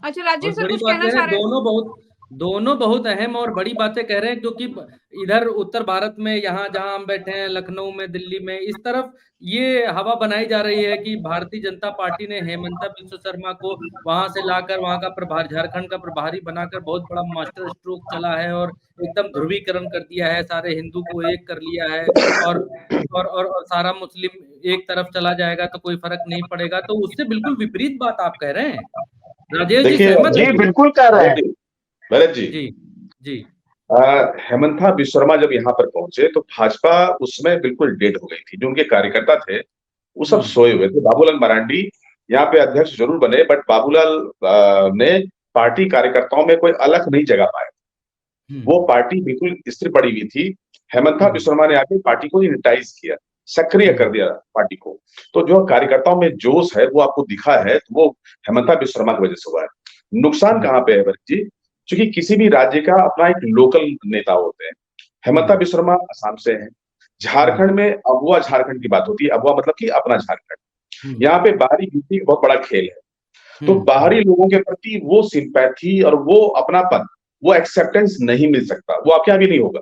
अच्छा राजेश सर, बड़ी कुछ बात कहना कह चाह रहे रहे हैं, दोनों बहुत अहम और बड़ी बातें कह रहे हैं, क्योंकि इधर उत्तर भारत में, यहाँ जहां हम बैठे हैं, लखनऊ में, दिल्ली में, इस तरफ ये हवा बनाई जा रही है कि भारतीय जनता पार्टी ने हेमंता बिस्वा शर्मा को वहां से लाकर वहां का प्रभार, झारखंड का प्रभारी बनाकर बहुत बड़ा मास्टर स्ट्रोक चला है और एकदम ध्रुवीकरण कर दिया है, सारे हिंदू को एक कर लिया है, और सारा मुस्लिम एक तरफ चला जाएगा तो कोई फर्क नहीं पड़ेगा। तो उससे बिल्कुल विपरीत बात आप कह रहे हैं। राजेश जी देखिए सहमत जी है? बिल्कुल कह रहे हैं। भरत जी, जी जी हेमंता बिस्वा शर्मा जब यहाँ पर पहुंचे तो भाजपा उसमें बिल्कुल डेड हो गई थी। जो उनके कार्यकर्ता थे वो सब सोए हुए थे। बाबूलाल मरांडी यहाँ पे अध्यक्ष जरूर बने, बट बाबूलाल ने पार्टी कार्यकर्ताओं में कोई अलग नहीं जगा पाए। वो पार्टी बिल्कुल स्थिर पड़ी हुई थी। हेमंता बिस्वा शर्मा ने आके पार्टी को यूनिटाइज किया, सक्रिय कर दिया पार्टी को। तो जो कार्यकर्ताओं में जोश है वो आपको दिखा है, तो वो हेमंता बिस्वा शर्मा की वजह से हुआ है। नुकसान कहाँ पे है भरत जी? क्योंकि किसी भी राज्य का अपना एक लोकल नेता होते हैं। हेमंता बिस्वा शर्मा असम से हैं। झारखंड में अगुआ झारखंड की बात होती है। अगुआ मतलब कि अपना झारखंड। यहाँ पे बाहरी गिनती बहुत बड़ा खेल है। तो बाहरी लोगों के प्रति वो सिंपैथी और वो अपनापन, वो एक्सेप्टेंस नहीं मिल सकता, वो आपके यहाँ भी नहीं होगा।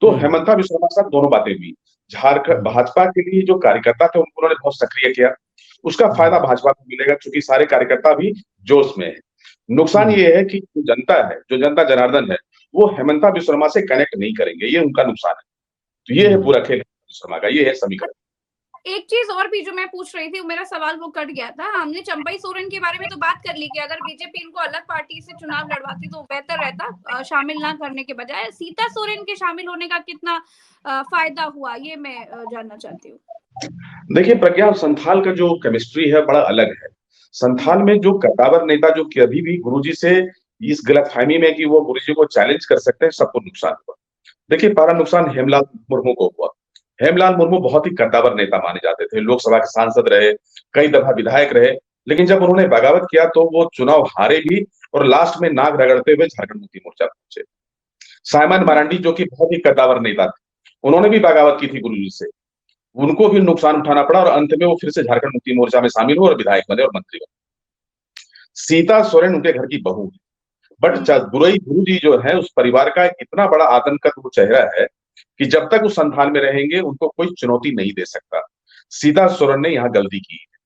तो हेमंता बिस्वा शर्मा के साथ दोनों बातें हुई। झारखंड भाजपा के लिए जो कार्यकर्ता थे उनको उन्होंने बहुत सक्रिय किया, उसका फायदा भाजपा को मिलेगा, क्योंकि सारे कार्यकर्ता भी जोश में है। नुकसान ये है कि जो जनता है, जो जनता जनार्दन है, वो हेमंता बिस्वा शर्मा से कनेक्ट नहीं करेंगे, ये उनका नुकसान है। तो ये है पूरा खेल बिस्वा शर्मा का, ये है समीकरण। एक चीज और भी जो मैं पूछ रही थी, मेरा सवाल वो कट गया था। हमने चंपई सोरेन के बारे में तो बात कर ली कि अगर बीजेपी इनको अलग पार्टी से चुनाव लड़वाती तो बेहतर रहता, शामिल ना करने के बजाय। सीता सोरेन के शामिल होने का कितना फायदा हुआ, ये मैं जानना चाहती हूँ। देखिए प्रज्ञा, संथाल का जो केमिस्ट्री है बड़ा अलग है। संथाल में जो कद्दावर नेता जो कभी भी गुरुजी से इस गलतफहमी में कि वो गुरुजी को चैलेंज कर सकते हैं, सबको नुकसान हुआ। देखिए पहला नुकसान हेमलाल मुर्मू को हुआ। हेमलाल मुर्मू बहुत ही कद्दावर नेता माने जाते थे, लोकसभा के सांसद रहे, कई दफा विधायक रहे, लेकिन जब उन्होंने बगावत किया तो वो चुनाव हारे भी और लास्ट में नाक रगड़ते हुए झारखंड मुक्ति मोर्चा पहुंचे। साइमन मरांडी जो कि बहुत ही कद्दावर नेता थे, उन्होंने भी बगावत की थी गुरुजी से, उनको भी नुकसान उठाना पड़ा और अंत में वो फिर से झारखंड मुक्ति मोर्चा में शामिल हुए और विधायक बने और मंत्री बने। सीता सोरेन उनके घर की बहू है, बट गुरु जी जो है उस परिवार का इतना बड़ा आतंक वो चेहरा है कि जब तक उस संथान में रहेंगे उनको कोई चुनौती नहीं दे सकता। सीता सोरेन ने यहाँ गलती की है,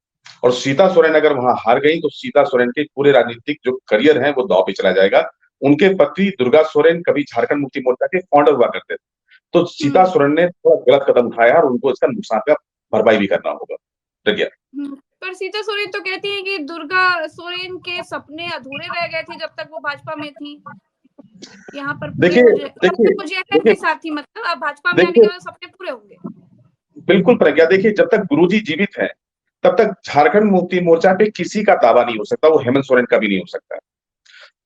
और सीता सोरेन अगर वहां हार गई तो सीता सोरेन के पूरे राजनीतिक जो करियर है वो दांव पे चला जाएगा। उनके पति दुर्गा सोरेन कभी झारखंड मुक्ति मोर्चा के फाउंडर हुआ करते थे। तो सीता सोरेन ने थोड़ा गलत कदम उठाया और उनको इसका नुकसान का भरपाई भी करना होगा। प्रज्ञा, पर सीता सोरेन तो कहती है कि दुर्गा सोरेन के सपने अधूरे रह गए थे जब तक वो भाजपा में थी। यहाँ पर देखिए के साथ ही, मतलब अब भाजपा में आने के बाद सपने पूरे होंगे। बिल्कुल प्रज्ञा, देखिए जब तक गुरुजी जीवित हैं तब तक झारखंड मुक्ति मोर्चा पे किसी का दावा नहीं हो सकता, वो हेमंत सोरेन का भी नहीं हो सकता।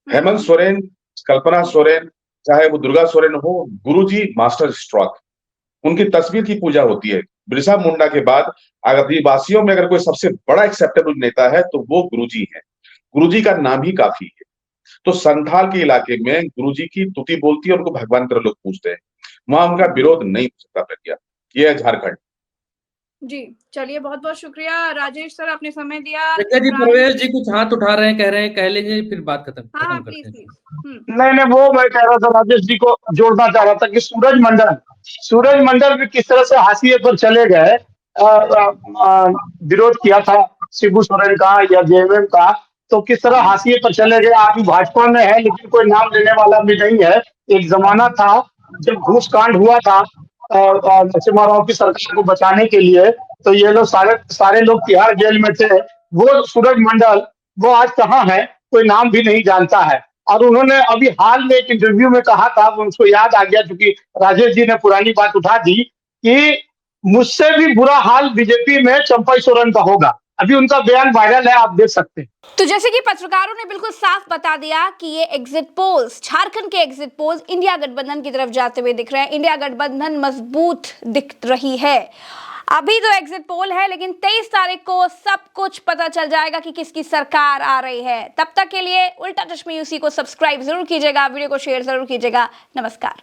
हेमंत सोरेन, कल्पना सोरेन, चाहे वो दुर्गा सोरेन हो, गुरुजी मास्टर स्ट्रोक, उनकी तस्वीर की पूजा होती है। बिरसा मुंडा के बाद आदिवासियों में अगर कोई सबसे बड़ा एक्सेप्टेबल नेता है तो वो गुरुजी है। गुरुजी का नाम ही काफी है। तो संथाल के इलाके में गुरुजी की तुति बोलती है, उनको भगवान की तरह लोग पूछते हैं, वहां उनका विरोध नहीं हो सकता। प्रज्ञा, ये है झारखंड। जी चलिए, बहुत बहुत शुक्रिया राजेश सर, आपने समय दिया। जी परवेश जी कुछ हाथ उठा रहे हैं, कह लीजिए फिर बात खत्म करते हैं। नहीं, वो मैं कह रहा था, राजेश जी को जोड़ना चाह रहा था कि सूरज मंडल भी किस तरह से हाशिए पर चले गए। विरोध किया था शिबू सोरेन का या जेएमएम का, तो किस तरह हाशिए पर चले गए। अभी भाजपा में है लेकिन कोई नाम लेने वाला भी नहीं है। एक जमाना था जब घूस कांड हुआ था नरसिम्हा राव की सरकार को बचाने के लिए, तो ये लोग सारे सारे लोग तिहाड़ जेल में थे। वो सूरज मंडल वो आज कहाँ है, कोई नाम भी नहीं जानता है। और उन्होंने अभी हाल में एक इंटरव्यू में कहा था, उनको याद आ गया क्योंकि राजेश जी ने पुरानी बात उठा दी, कि मुझसे भी बुरा हाल बीजेपी में चंपई सोरेन का होगा। अभी उनका बयान वायरल है, आप देख सकते हैं। तो जैसे कि पत्रकारों ने बिल्कुल साफ बता दिया कि ये एग्जिट पोल्स, झारखंड के एग्जिट पोल्स इंडिया गठबंधन की तरफ जाते हुए दिख रहे हैं। इंडिया गठबंधन मजबूत दिख रही है। अभी तो एग्जिट पोल है, लेकिन 23 तारीख को सब कुछ पता चल जाएगा कि किसकी सरकार आ रही है। तब तक के लिए उल्टा चश्मा यूसी को सब्सक्राइब जरूर कीजिएगा, वीडियो को शेयर जरूर कीजिएगा। नमस्कार।